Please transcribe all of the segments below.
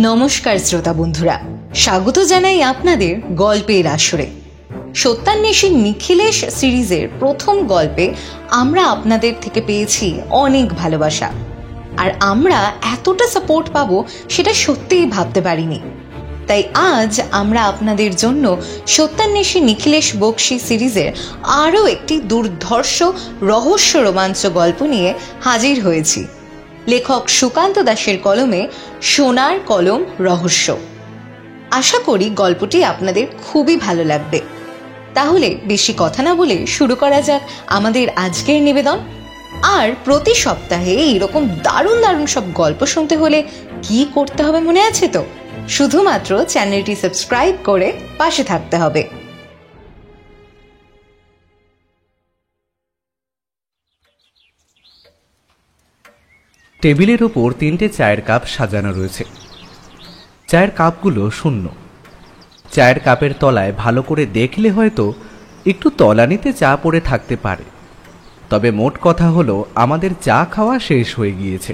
নমস্কার শ্রোতা বন্ধুরা, স্বাগত জানাই আপনাদের গল্পের আসরে। সত্যান্বেষী নিখিলেশ সিরিজের প্রথম গল্পে আমরা আপনাদের থেকে পেয়েছি অনেক ভালোবাসা, আর আমরা এতটা সাপোর্ট পাবো সেটা সত্যিই ভাবতে পারিনি। তাই আজ আমরা আপনাদের জন্য সত্যান্বেষী নিখিলেশ বক্সী সিরিজের আরও একটি দুর্ধর্ষ রহস্য রোমাঞ্চ গল্প নিয়ে হাজির হয়েছি। লেখক সুকান্ত দাসের কলমে সোনার কলম রহস্য। আশা করি গল্পটি আপনাদের খুবই ভালো লাগবে। তাহলে বেশি কথা না বলে শুরু করা যাক আমাদের আজকের নিবেদন। আর প্রতি সপ্তাহে এইরকম দারুণ দারুণ সব গল্প শুনতে হলে কি করতে হবে মনে আছে তো? শুধুমাত্র চ্যানেলটি সাবস্ক্রাইব করে পাশে থাকতে হবে। টেবিলের ওপর 3টে চায়ের কাপ সাজানো রয়েছে। চায়ের কাপগুলো শূন্য। চায়ের কাপের তলায় ভালো করে দেখলে হয়তো একটু তলানিতে চা পড়ে থাকতে পারে, তবে মোট কথা হলো আমাদের চা খাওয়া শেষ হয়ে গিয়েছে।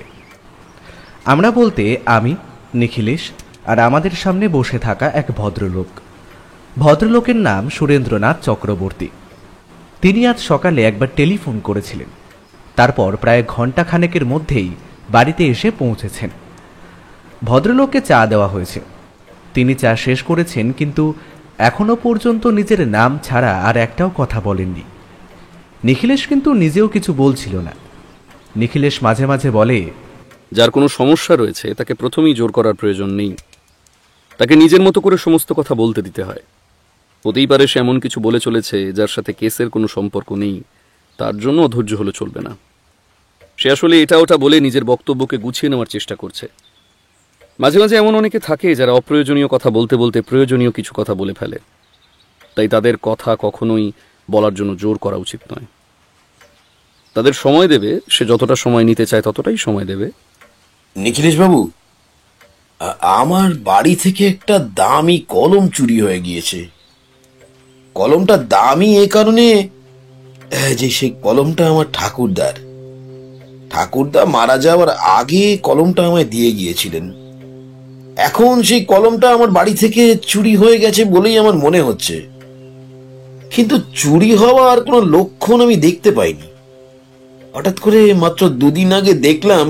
আমরা বলতে আমি, নিখিলেশ আর আমাদের সামনে বসে থাকা এক ভদ্রলোক। ভদ্রলোকের নাম সুরেন্দ্রনাথ চক্রবর্তী। তিনি আজ সকালে একবার টেলিফোন করেছিলেন, তারপর প্রায় ঘণ্টাখানেকের মধ্যেই বাড়িতে এসে পৌঁছেছেন। ভদ্রলোককে চা দেওয়া হয়েছে, তিনি চা শেষ করেছেন, কিন্তু এখনো পর্যন্ত নিজের নাম ছাড়া আর একটাও কথা বলেননি। নিখিলেশ কিন্তু নিজেও কিছু বলছিল না। নিখিলেশ মাঝে মাঝে বলে, যার কোনো সমস্যা রয়েছে তাকে প্রথমেই জোর করার প্রয়োজন নেই, তাকে নিজের মতো করে সমস্ত কথা বলতে দিতে হয়। হতেই পারে সে এমন কিছু বলে চলেছে যার সাথে কেসের কোনো সম্পর্ক নেই, তার জন্য অধৈর্য হলে চলবে না। সে আসলে এটা ওটা বলে নিজের বক্তব্যকে গুছিয়ে নেওয়ার চেষ্টা করছে। মাঝে মাঝে এমন অনেকে থাকে যারা অপ্রয়োজনীয় কথা বলতে বলতে প্রয়োজনীয় কিছু কথা বলে ফেলে, তাই তাদের কথা কখনোই বলার জন্য জোর করা উচিত নয়। তাদের সময় দেবে, সে যতটা সময় নিতে চায় ততটাই সময় দেবে। নিখিলেশ বাবু, আমার বাড়ি থেকে একটা দামি কলম চুরি হয়ে গিয়েছে। কলমটা দামি এ কারণে যে সেই কলমটা আমার ঠাকুরদা মারা যাওয়ার আগে কলমটা আমায় দিয়ে গিয়েছিলেন। এখন সেই কলমটা আমার বাড়ি থেকে চুরি হয়ে গেছে বলেই আমার মনে হচ্ছে, কিন্তু চুরি হওয়ার কোনো লক্ষণ আমি দেখতে পাইনি। হঠাৎ করে মাত্র 2 দিন আগে দেখলাম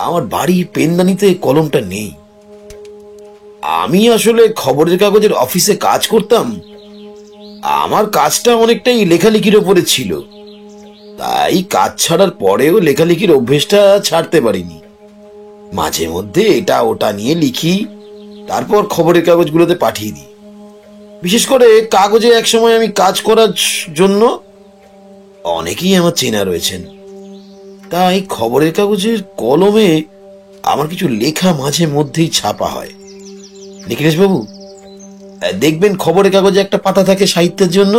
আমার বাড়ির পেনদানিতে কলমটা নেই। আমি আসলে খবরের কাগজের অফিসে কাজ করতাম, আমার কাজটা অনেকটাই লেখালেখির ওপরে ছিল, তাই কাজ ছাড়ার পরেও লেখালেখির অভ্যেসটা ছাড়তে পারিনি। মাঝে মধ্যে এটা ওটা নিয়ে লিখি, তারপর খবরের কাগজগুলোতে পাঠিয়ে দিই। বিশেষ করে কাগজে একসময় আমি কাজ করার জন্য অনেকেই আমার চেনা রয়েছেন, তাই খবরের কাগজের কলমে আমার কিছু লেখা মাঝে মধ্যেই ছাপা হয়। নিখিলেশ বাবু, দেখবেন খবরের কাগজে একটা পাতা থাকে সাহিত্যের জন্য,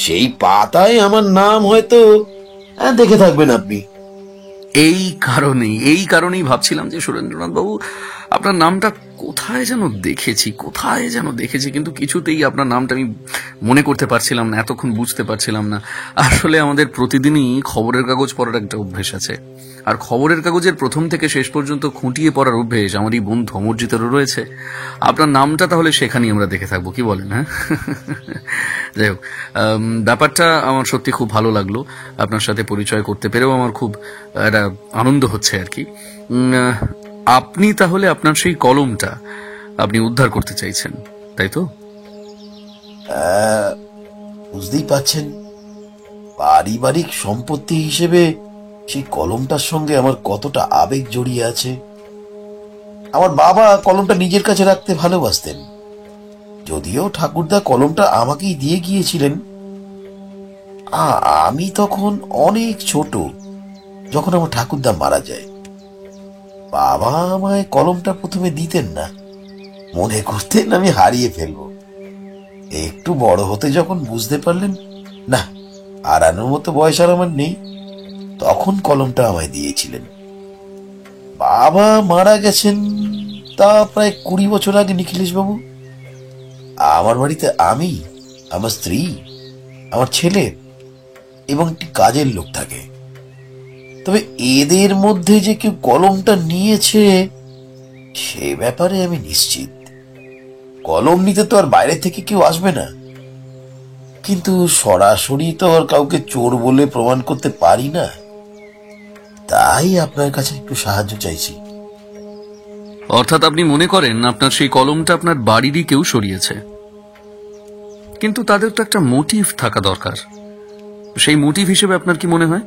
সেই পাতায় আমার নাম হয়তো দেখে থাকবেন আপনি। এই কারণেই ভাবছিলাম যে সুরেন্দ্রনাথ বাবু, আপনার নামটা কোথায় যেন দেখেছি, কিন্তু কিছুতেই আপনার নামটা আমি মনে করতে পারছিলাম না, এতক্ষণ বুঝতে পারছিলাম না। আসলে আমাদের প্রতিদিনই খবরের কাগজ পড়ার একটা অভ্যেস আছে, আর খবরের কাগজের প্রথম থেকে শেষ পর্যন্ত খুঁটিয়ে পড়ার অভ্যেস আমার এই বন্ধু অমরজিতেরও রয়েছে। আপনার নামটা তাহলে সেখানেই আমরা দেখে থাকবো, কি বলেন? হ্যাঁ, যাই হোক, ব্যাপারটা আমার সত্যি খুব ভালো লাগলো। আপনার সাথে পরিচয় করতে পেরেও আমার খুব একটা আনন্দ হচ্ছে আর কি। আপনি তাহলে আপনার সেই কলমটা আপনি উদ্ধার করতে চাইছেন, তাই তো? বুঝতেই পাচ্ছেন, পারিবারিক সম্পত্তি হিসেবে সেই কলমটার সঙ্গে আমার কতটা আবেগ জড়িয়ে আছে। আমার বাবা কলমটা নিজের কাছে রাখতে ভালোবাসতেন, যদিও ঠাকুরদা কলমটা আমাকেই দিয়ে গিয়েছিলেন। আমি তখন অনেক ছোট যখন আমার ঠাকুরদা মারা যায়। বাবা আমায় কলমটা প্রথমে দিতেন না, মনে করতেন আমি হারিয়ে ফেলবো। একটু বড় হতে যখন বুঝতে পারলেন না, হারানোর মতো বয়স আর আমার নেই, তখন কলমটা আমায় দিয়েছিলেন। বাবা মারা গেছেন তা প্রায় 20 বছর আগে নিখিলেশ বাবু। আমার বাড়িতে আমি, আমার স্ত্রী, আমার ছেলে এবং একটি কাজের লোক থাকে। তবে এদের মধ্যে যে কেউ কলমটা নিয়েছে সে ব্যাপারে আমি নিশ্চিত। কলম নিতে তো আর বাইরে থেকে কেউ আসবে না, কিন্তু সরাসরি তো আর কাউকে চোর বলে প্রমাণ করতে পারি না। তাই আপনার কাছে একটু সাহায্য চাইছি। অর্থাৎ আপনি মনে করেন আপনার সেই কলমটা আপনার বাড়িরই কেউ সরিয়েছে, কিন্তু তাদের তো একটা মোটিভ থাকা দরকার। সেই মোটিভ হিসেবে আপনার কি মনে হয়?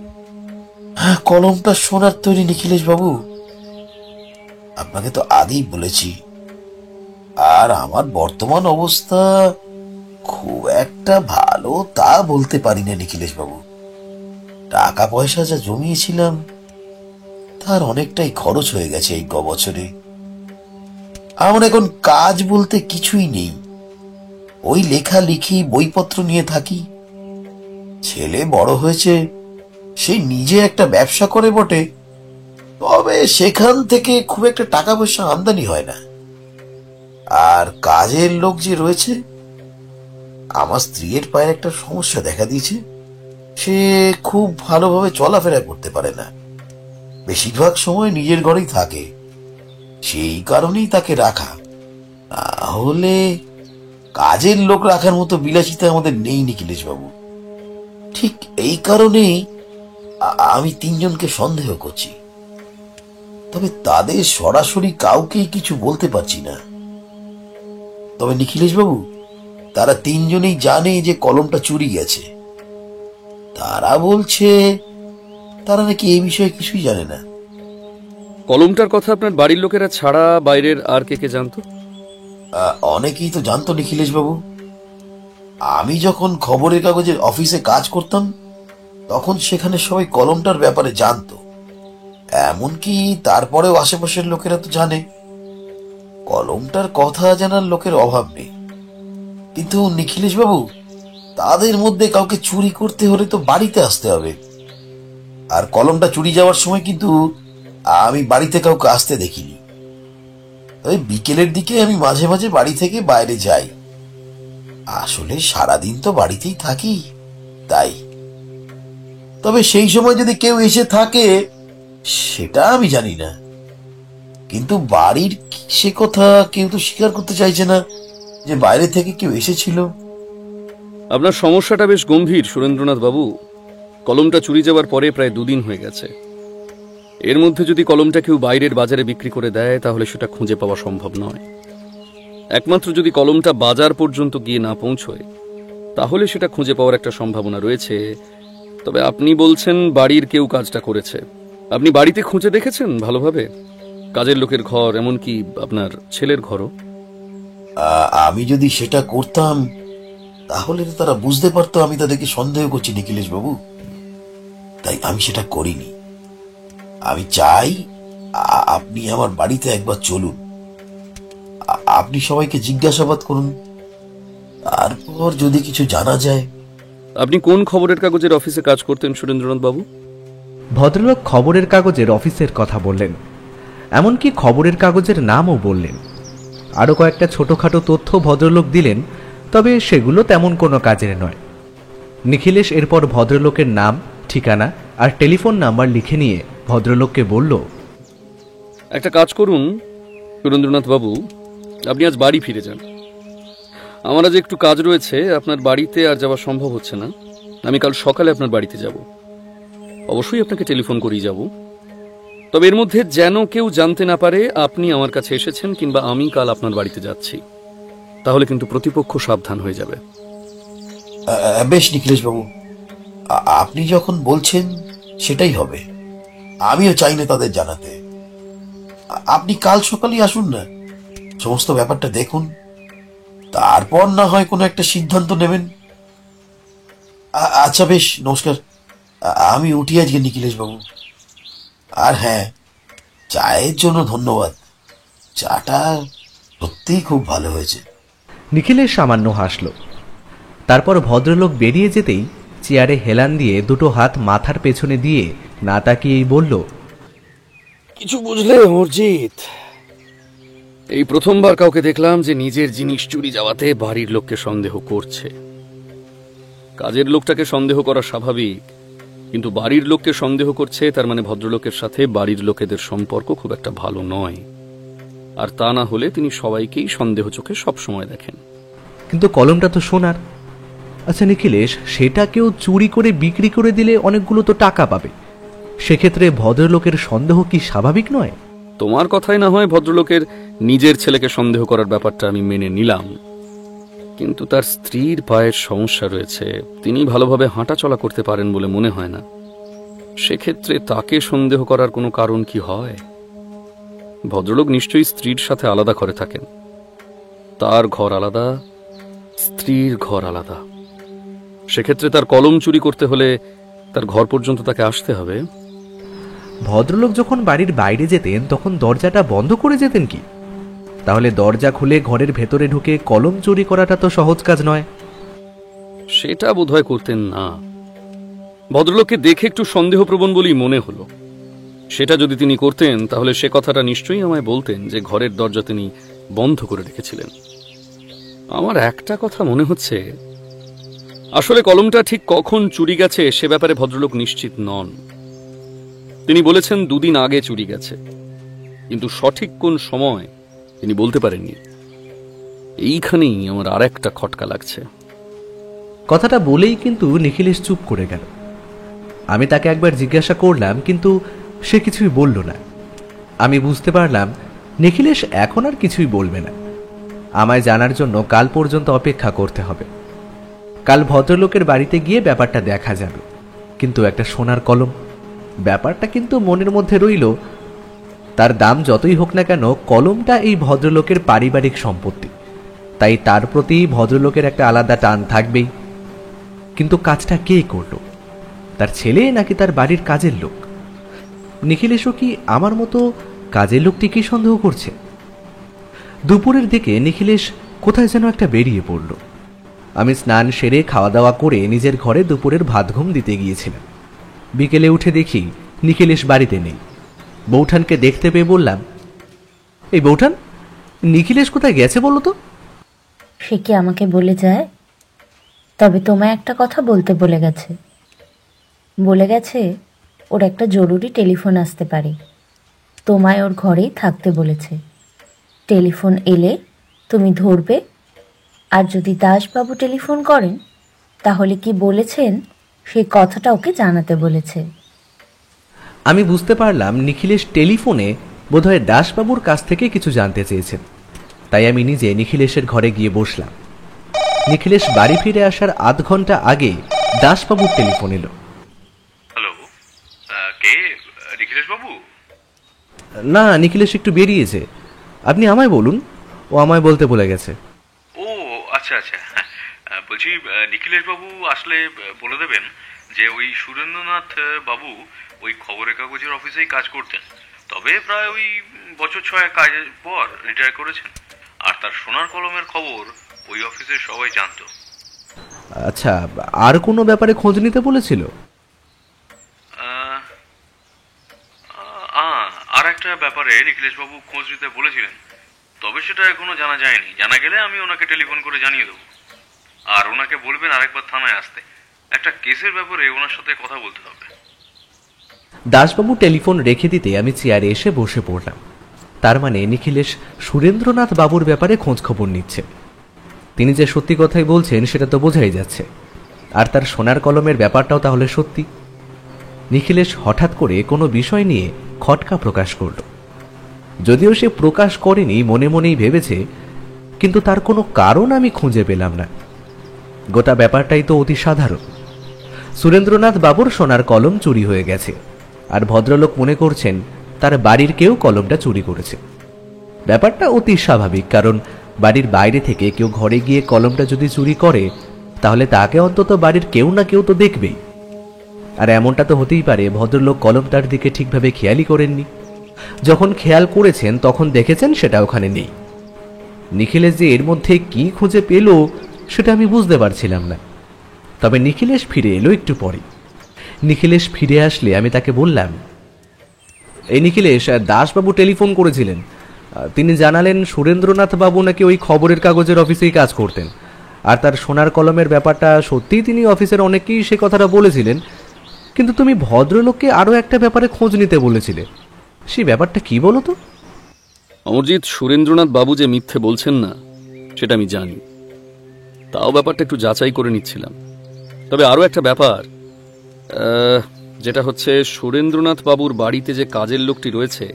হ্যাঁ, কলমটা সোনার তৈরি নিখিলেশ বাবু, আপনাকে তো আগেই বলেছি। আর আমার বর্তমান অবস্থা খুব একটা ভালো তা বলতে পারি না নিখিলেশ বাবু। টাকা পয়সা যা জমিয়েছিলাম তার অনেকটাই খরচ হয়ে গেছে এই বছরে। আমার এখন কাজ বলতে কিছুই নেই, ওই লেখালেখি বইপত্র নিয়ে থাকি। ছেলে বড় হয়েছে, সে নিজে একটা ব্যবসা করে বটে, তবে সেখান থেকে খুব একটা টাকা পয়সা আমদানি হয় না। আর কাজের লোক যে রয়েছে, আমার স্ত্রীর পায়ে একটা সমস্যা দেখা দিয়েছে। সে খুব ভালোভাবে চলাফেরা করতে পারে না, বেশিরভাগ সময় নিজের ঘরেই থাকে। সেই কারণেই তাকে রাখা, না হলে কাজের লোক রাখার মতো বিলাসিতা আমাদের নেই নিখিলেশ বাবু। ঠিক এই কারণেই আমি তিনজনকে সন্দেহ করছি, তবে তাদের সরাসরি কাউকেই কিছু বলতে পারছি না। তবে নিখিলেশ বাবু, তারা তিনজনেই জানে যে কলমটা চুরি গেছে। তারা বলছে তারা নাকি এই বিষয়ে কিছুই জানে না। কলমটার কথা আপনার বাড়ির লোকেরা ছাড়া বাইরের আর কে কে জানতো? অনেকেই তো জানতো নিখিলেশ বাবু। আমি যখন খবরের কাগজের অফিসে কাজ করতাম তখন সেখানে সবাই কলমটার ব্যাপারে জানতো। এমনকি তারপরেও আশেপাশের লোকেরা তো জানে। কলমটার কথা জানার লোকের অভাব নেই। কিন্তু নিখিলেশ বাবু, তাদের মধ্যে কাউকে চুরি করতে হলে তো বাড়িতে আসতে হবে। আর কলমটা চুরি যাওয়ার সময় কিন্তু আমি বাড়িতে কাউকে আসতে দেখিনি। তবে বিকেলের দিকে আমি মাঝে মাঝে বাড়ি থেকে বাইরে যাই। আসলে সারাদিন তো বাড়িতেই থাকি, তাই। তবে সেই সময় যদি কেউ এসে থাকে সেটা আমি জানি না। কিন্তু বাড়ির সে কথা কেউ তো স্বীকার করতে চাইছে না যে বাইরে থেকে কেউ এসেছিল। আপনার সমস্যাটা বেশ গম্ভীর সুরেন্দ্রনাথ বাবু। কলমটা চুরি যাওয়ার পরে প্রায় 2 দিন হয়ে গেছে। এর মধ্যে যদি কলমটা কেউ বাইরের বাজারে বিক্রি করে দেয় তাহলে সেটা খুঁজে পাওয়া সম্ভব নয়। একমাত্র যদি কলমটা বাজার পর্যন্ত গিয়ে না পৌঁছয় তাহলে সেটা খুঁজে পাওয়ার একটা সম্ভাবনা রয়েছে। তবে আপনি বলছেন বাড়ির কেউ কাজটা করেছে। আপনি বাড়িতে খুঁজে দেখেছেন ভালোভাবে? কাজের লোকের ঘর, এমনকি আপনার ছেলের ঘরও? আমি যদি সেটা করতাম তাহলে তো তারা বুঝতে পারতো আমি তাদেরকে সন্দেহ করছি নিখিলেশ বাবু। তাই আমি সেটা করিনি। আমি চাই আপনি আমার বাড়িতে একবার চলুন, আপনি সবাইকে জিজ্ঞাসাবাদ করুন, তারপর যদি কিছু জানা যায়। আপনি কোন খবরের কাগজের অফিসে কাজ করতেন সুরেন্দ্রনাথ বাবু? ভদ্রলোক খবরের কাগজের অফিসের কথা বললেন, এমনকি খবরের কাগজের নামও বললেন। আরও কয়েকটা ছোটোখাটো তথ্য ভদ্রলোক দিলেন, তবে সেগুলো তেমন কোনো কাজের নয়। নিখিলেশ এরপর ভদ্রলোকের নাম, ঠিকানা আর টেলিফোন নাম্বার লিখে নিয়ে ভদ্রলোককে বলল, একটা কাজ করুন সুরেন্দ্রনাথ বাবু, আপনি আজ বাড়ি ফিরে যান। আমার আজ একটু কাজ রয়েছে, আপনার বাড়িতে আর যাওয়া সম্ভব হচ্ছে না। আমি কাল সকালে আপনার বাড়িতে যাব। অবশ্যই আপনাকে টেলিফোন করেই যাব। তবে এর মধ্যে যেন কেউ জানতে না পারে আপনি আমার কাছে এসেছেন কিংবা আমি কাল আপনার বাড়িতে যাচ্ছি। তাহলে কিন্তু প্রতিপক্ষ সাবধান হয়ে যাবে। বেশ নিখিলেশ বাবু, আপনি যখন বলছেন সেটাই হবে। আমিও চাই না তাদের জানাতে। আপনি কাল সকালেই আসুন না, সমস্ত ব্যাপারটা দেখুন, তারপর না হয় কোনো একটা সিদ্ধান্ত নেবেন। আচ্ছা বেশ, নমস্কার। আমি উঠি আজকে নিখিলেশ বাবু। আর হ্যাঁ, চায়ের জন্য ধন্যবাদ। চাটা সত্যিই খুব ভালো হয়েছে। নিখিলেশ সামান্য হাসল। তারপর ভদ্রলোক বেরিয়ে যেতেই চেয়ারে হেলান দিয়ে দুটো হাত মাথার পেছনে দিয়ে না তাকিয়েই বলল, কিছু বুঝলে অর্জিত? এই প্রথমবার কাউকে দেখলাম যে নিজের জিনিস চুরি যাওয়াতে বাড়ির লোককে সন্দেহ করছে। কাজের লোকটাকে সন্দেহ করা স্বাভাবিক, কিন্তু বাড়ির লোককে সন্দেহ করছে, তার মানে ভদ্রলোকের সাথে বাড়ির লোকেদের সম্পর্ক খুব একটা ভালো নয়। আর তা না হলে তিনি সবাইকেই সন্দেহ চোখে সবসময় দেখেন। কিন্তু কলমটা তো সোনার। আচ্ছা নিখিলেশ, সেটা কেউ চুরি করে বিক্রি করে দিলে অনেকগুলো তো টাকা পাবে, সেক্ষেত্রে ভদ্রলোকের সন্দেহ কি স্বাভাবিক নয়? তোমার কথাই না হয় ভদ্রলোকের নিজের ছেলেকে সন্দেহ করার ব্যাপারটা আমি মেনে নিলাম, কিন্তু তার স্ত্রীর পায়ের সমস্যা রয়েছে, তিনি ভালোভাবে হাঁটা চলা করতে পারেন বলে মনে হয় না। সেক্ষেত্রে তাকে সন্দেহ করার কোনো কারণ কি হয়? ভদ্রলোক নিশ্চয়ই স্ত্রীর সাথে আলাদা ঘরে থাকেন, তার ঘর আলাদা, স্ত্রীর ঘর আলাদা। সেক্ষেত্রে তার কলম চুরি করতে হলে তার ঘর পর্যন্ত তাকে আসতে হবে। ভদ্রলোক যখন বাড়ির বাইরে যেতেন তখন দরজাটা বন্ধ করে যেতেন কি? তাহলে দরজা খুলে ঘরের ভেতরে ঢুকে কলম চুরি করাটা তো সহজ কাজ নয়। সেটা বোধহয় করতেন না। ভদ্রলোককে দেখে একটু সন্দেহপ্রবণ বলেই মনে হলো। সেটা যদি তিনি করতেন তাহলে সে কথাটা নিশ্চয়ই আমায় বলতেন যে ঘরের দরজা তিনি বন্ধ করে রেখেছিলেন। আমার একটা কথা মনে হচ্ছে, আসলে কলমটা ঠিক কখন চুরি গেছে সে ব্যাপারে ভদ্রলোক নিশ্চিত নন। তিনি বলেছেন 2 দিন আগে চুরি গেছে, কিন্তু সঠিক কোন সময় তিনি বলতে পারেননি। এইখানেই আমার আর একটা খটকা লাগছে। কথাটা বলেই কিন্তু নিখিলেশ চুপ করে গেল। আমি তাকে একবার জিজ্ঞাসা করলাম, কিন্তু সে কিছুই বলল না। আমি বুঝতে পারলাম নিখিলেশ এখন আর কিছুই বলবে না। আমায় জানার জন্য কাল পর্যন্ত অপেক্ষা করতে হবে। কাল ভদ্রলোকের বাড়িতে গিয়ে ব্যাপারটা দেখা যাবে। কিন্তু একটা সোনার কলম, ব্যাপারটা কিন্তু মনের মধ্যে রইল। তার দাম যতই হোক না কেন, কলমটা এই ভদ্রলোকের পারিবারিক সম্পত্তি, তাই তার প্রতি ভদ্রলোকের একটা আলাদা টান থাকবেই। কিন্তু কাজটা কে করল? তার ছেলে নাকি তার বাড়ির কাজের লোক? নিখিলেশও কি আমার মতো কাজের লোকটিকেই সন্দেহ করছে? দুপুরের দিকে নিখিলেশ কোথায় যেন একটা বেরিয়ে পড়ল। আমি স্নান সেরে খাওয়া দাওয়া করে নিজের ঘরে দুপুরের ভাত ঘুম দিতে গিয়েছিলাম। বিকেলে উঠে দেখি নিখিলেশ বাড়িতে নেই। বৌঠানকে দেখতে পেয়ে বললাম, এই বৌঠান, নিখিলেশ কোথায় গেছে বলো তো? সে কি আমাকে বলে যায়? তবে তোমায় একটা কথা বলতে বলে গেছে ওর একটা জরুরি টেলিফোন আসতে পারে, তোমায় ওর ঘরেই থাকতে বলেছে। টেলিফোন এলে তুমি ধরবে, আর যদি দাসবাবু টেলিফোন করেন তাহলে কি বলেছেন সেই কথাটা ওকে জানাতে বলেছে। আমি বুঝতে পারলাম নিখিলেশ টেলিফোনে বোধহয় দাসবাবুর কাছ থেকে কিছু জানতে চেয়েছেন। তাই আমি নিজে নিখিলেশের ঘরে গিয়ে বসলাম। নিখিলেশ বাড়ি ফিরে আসার আধ ঘন্টা আগে দাসবাবুর টেলিফোন এলো। হ্যালো, কে? নিখিলেশ বাবু? না, নিখিলেশ একটু বেরিয়েছে। আপনি আমায় বলুন, ও আমায় বলতে বলে গেছে। ও আচ্ছা আচ্ছা, বলছি নিখিলেশ বাবু আসলে বলে দেবেন যে ওই সুরেন্দ্রনাথ বাবু ওই খবরের কাগজের অফিসেই কাজ করতেন, তবে প্রায় ওই বছর 6 কাজের পর রিটায়ার করেছেন। আর তার সোনার কলমের খবর ওই অফিসের সবাই জানতো। আচ্ছা, আর কোনো ব্যাপারে খোঁজ নিতে বলেছিল? আর একটা ব্যাপারে নিখিলেশ বাবু খোঁজ নিতে বলেছিলেন, তবে সেটা এখনো জানা যায়নি। জানা গেলে আমি ওনাকে টেলিফোন করে জানিয়ে দেবো। আর ওনাকে বলবেন আরেকবার থানায় আসতে, একটা কেসের ব্যাপারে ওনার সাথে কথা বলতে হবে। দাসবাবু টেলিফোন রেখে দিতে আমি চেয়ারে এসে বসে পড়লাম। তার মানে নিখিলেশ সুরেন্দ্রনাথ বাবুর ব্যাপারে খোঁজ খবর নিচ্ছে। তিনি যে সত্যি কথাই বলছেন সেটা তো বোঝাই যাচ্ছে। আর তার সোনার কলমের ব্যাপারটাও তাহলে সত্যি। নিখিলেশ হঠাৎ করে কোনো বিষয় নিয়ে খটকা প্রকাশ করল। যদিও সে প্রকাশ করেনি, মনে মনেই ভেবেছে, কিন্তু তার কোনো কারণ আমি খুঁজে পেলাম না। গোটা ব্যাপারটাই তো অতি সাধারণ। সুরেন্দ্রনাথ বাবুর সোনার কলম চুরি হয়ে গেছে, আর ভদ্রলোক মনে করছেন তার বাড়ির কেউ কলমটা চুরি করেছে। ব্যাপারটা অতি স্বাভাবিক, কারণ বাড়ির বাইরে থেকে কেউ ঘরে গিয়ে কলমটা যদি চুরি করে তাহলে তাকে অন্তত বাড়ির কেউ না কেউ তো দেখবেই। আর এমনটা তো হতেই পারে ভদ্রলোক কলমটার দিকে ঠিকভাবে খেয়ালই করেননি। যখন খেয়াল করেছেন তখন দেখেছেন সেটা ওখানে নেই। নিখিলেশ যে এর মধ্যে কি খুঁজে পেল সেটা আমি বুঝতে পারছিলাম না। তবে নিখিলেশ ফিরে এলো একটু পরে। নিখিলেশ ফিরে আসলে আমি তাকে বললাম, এই নিখিলেশ, দাসবাবু টেলিফোন করেছিলেন। তিনি জানালেন সুরেন্দ্রনাথ বাবু নাকি ওই খবরের কাগজের অফিসেই কাজ করতেন, আর তার সোনার কলমের ব্যাপারটা সত্যিই তিনি অফিসের অনেককেই সে কথাটা বলেছিলেন। কিন্তু তুমি ভদ্রলোককে আরও একটা ব্যাপারে খোঁজ নিতে বলেছিলে, সেই ব্যাপারটা কি বলো তো? অমরজিৎ, সুরেন্দ্রনাথ বাবু যে মিথ্যে বলছেন না সেটা আমি জানি, তাও ব্যাপারটা একটু যাচাই করে নিচ্ছিলাম। তবে আরও একটা ব্যাপার, যেটা হচ্ছে সুরেন্দ্রনাথ বাবুর বাড়িতে যে কাজের লোকটি রয়েছে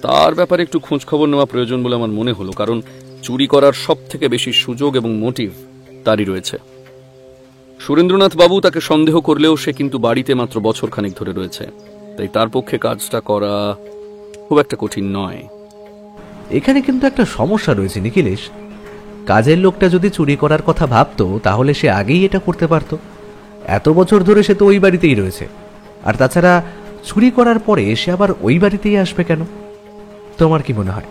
তার ব্যাপারে একটু খোঁজ খবর নেওয়া প্রয়োজন বলে আমার মনে হলো, কারণ চুরি করার সব থেকে বেশি সুযোগ এবং মোটিভ তারই রয়েছে। সুরেন্দ্রনাথ বাবু তাকে সন্দেহ করলেও সে কিন্তু বাড়িতে মাত্র বছরখানেক ধরে রয়েছে, তাই তার পক্ষে কাজটা করা খুব একটা কঠিন নয়। এখানে কিন্তু একটা সমস্যা রয়েছে নিখিলেশ। কাজের লোকটা যদি চুরি করার কথা ভাবতো তাহলে সে আগেই এটা করতে পারত। এত বছর ধরে সে তো ওই বাড়িতেই রয়েছে, আর তাছাড়া চুরি করার পরে সে আবার ওই বাড়িতেই আসবে কেন? তোমার কি মনে হয়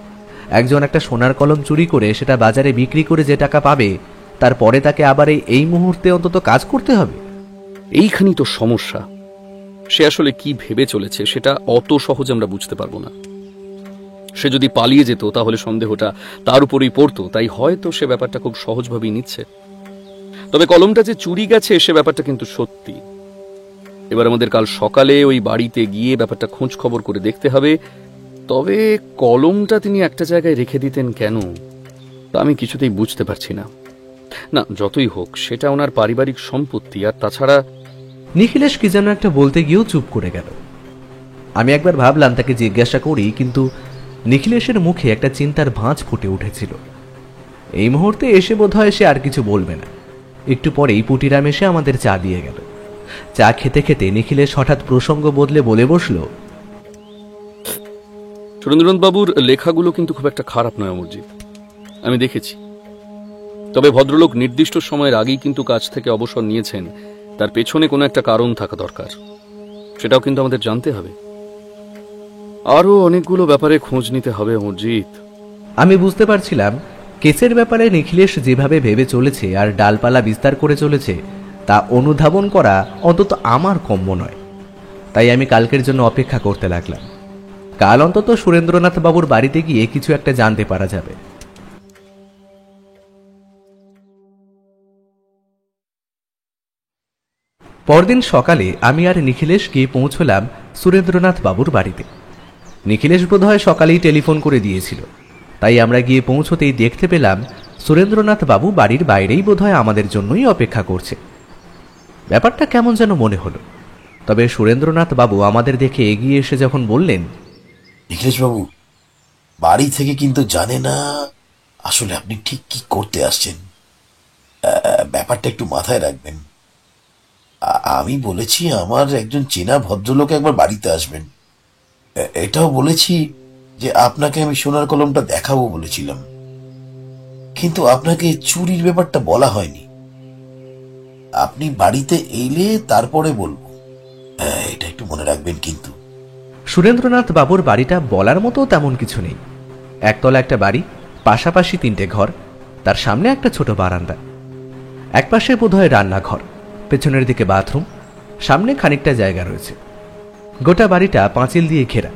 একজন একটা সোনার কলম চুরি করে সেটা বাজারে বিক্রি করে যে টাকা পাবে, তারপরে তাকে আবার এই মুহূর্তে অন্তত কাজ করতে হবে? এইখানেই তো সমস্যা। সে আসলে কি ভেবে চলেছে সেটা অত সহজে আমরা বুঝতে পারবো না। সে যদি পালিয়ে যেত তাহলে সন্দেহটা তার উপরেই পড়তো, তাই হয়তো সে ব্যাপারটা খুব সহজভাবেই নিচ্ছে। তবে কলমটা যে চুরি গেছে সে ব্যাপারটা কিন্তু সত্যি। এবার আমাদের কাল সকালে ওই বাড়িতে গিয়ে ব্যাপারটা খোঁজ খবর করে দেখতে হবে। তবে কলমটা তিনি একটা জায়গায় রেখে দিতেন কেন, তা আমি কিছুতেই বুঝতে পারছি না। না, যতই হোক সেটা ওনার পারিবারিক সম্পত্তি, আর তাছাড়া নিখিলেশ কি যেন একটা বলতে গিয়েও চুপ করে গেল। আমি একবার ভাবলাম তাকে জিজ্ঞাসা করি, কিন্তু নিখিলেশের মুখে একটা চিন্তার ভাঁজ ফুটে উঠেছিল। এই মুহূর্তে এসে বোধহয় সে আর কিছু বলবে না। একটু পরেই পুটিরাম এসে আমাদের চা দিয়ে গেল। চা খেতে খেতে নিখিলেশ হঠাৎ প্রসঙ্গ বদলে বলে বসল, সুরেন্দ্রনাথ বাবুর লেখাগুলো কিন্তু খুব একটা খারাপ নয় অমরজিৎ, আমি দেখেছি। তবে ভদ্রলোক নির্দিষ্ট সময়ের আগেই কিন্তু কাজ থেকে অবসর নিয়েছেন, তার পেছনে কোনো একটা কারণ থাকা দরকার, সেটাও কিন্তু আমাদের জানতে হবে। আরও অনেকগুলো ব্যাপারে খোঁজ নিতে হবে অমরজিৎ। আমি বুঝতে পারছিলাম কেসের ব্যাপারে নিখিলেশ যেভাবে ভেবে চলেছে আর ডালপালা বিস্তার করে চলেছে তা অনুধাবন করা অন্তত আমার কম্য নয়। তাই আমি কালকের জন্য অপেক্ষা করতে লাগলাম। কাল অন্তত সুরেন্দ্রনাথ বাবুর বাড়িতে গিয়ে কিছু একটা জানতে পারা যাবে। পরদিন সকালে আমি আর নিখিলেশ গিয়ে পৌঁছলাম সুরেন্দ্রনাথ বাবুর বাড়িতে। নিখিলেশ বোধহয় সকালেই টেলিফোন করে দিয়েছিল, তাই আমরা গিয়ে পৌঁছতেই দেখতে পেলাম সুরেন্দ্রনাথ বাবু বাড়ির বাইরেই বোধহয় আমাদের জন্যই অপেক্ষা করছে। ব্যাপারটা কেমন যেন মনে হলো। তবে সুরেন্দ্রনাথ বাবু আমাদের দেখে এগিয়ে এসে যখন বললেন, নিখিলেশ বাবু বাড়ি থেকে কিন্তু জানে না আসলে আপনি ঠিক কি করতে আসছেন। ব্যাপারটা একটু মাথায় রাখবেন। আমি বলেছি আমার একজন চেনা ভদ্রলোক একবার বাড়িতে আসবেন। এটাও বলেছি যে আপনাকে আমি সোনার কলমটা দেখাবো বলেছিলাম, কিন্তু আপনাকে চুরির ব্যাপারটা বলা হয়নি। আপনি বাড়িতে এলে তারপরে বলবো, এটা একটু মনে রাখবেন কিন্তু। সুরেন্দ্রনাথ বাবুর বাড়িটা বলার মতো তেমন কিছু নেই। একতলা একটা বাড়ি, পাশাপাশি 3টে ঘর, তার সামনে একটা ছোট বারান্দা। একপাশে বোধহয় রান্নাঘর, পেছনের দিকে বাথরুম, সামনে খানিকটা জায়গা রয়েছে। গোটা বাড়িটা পাঁচিল দিয়ে ঘেরা,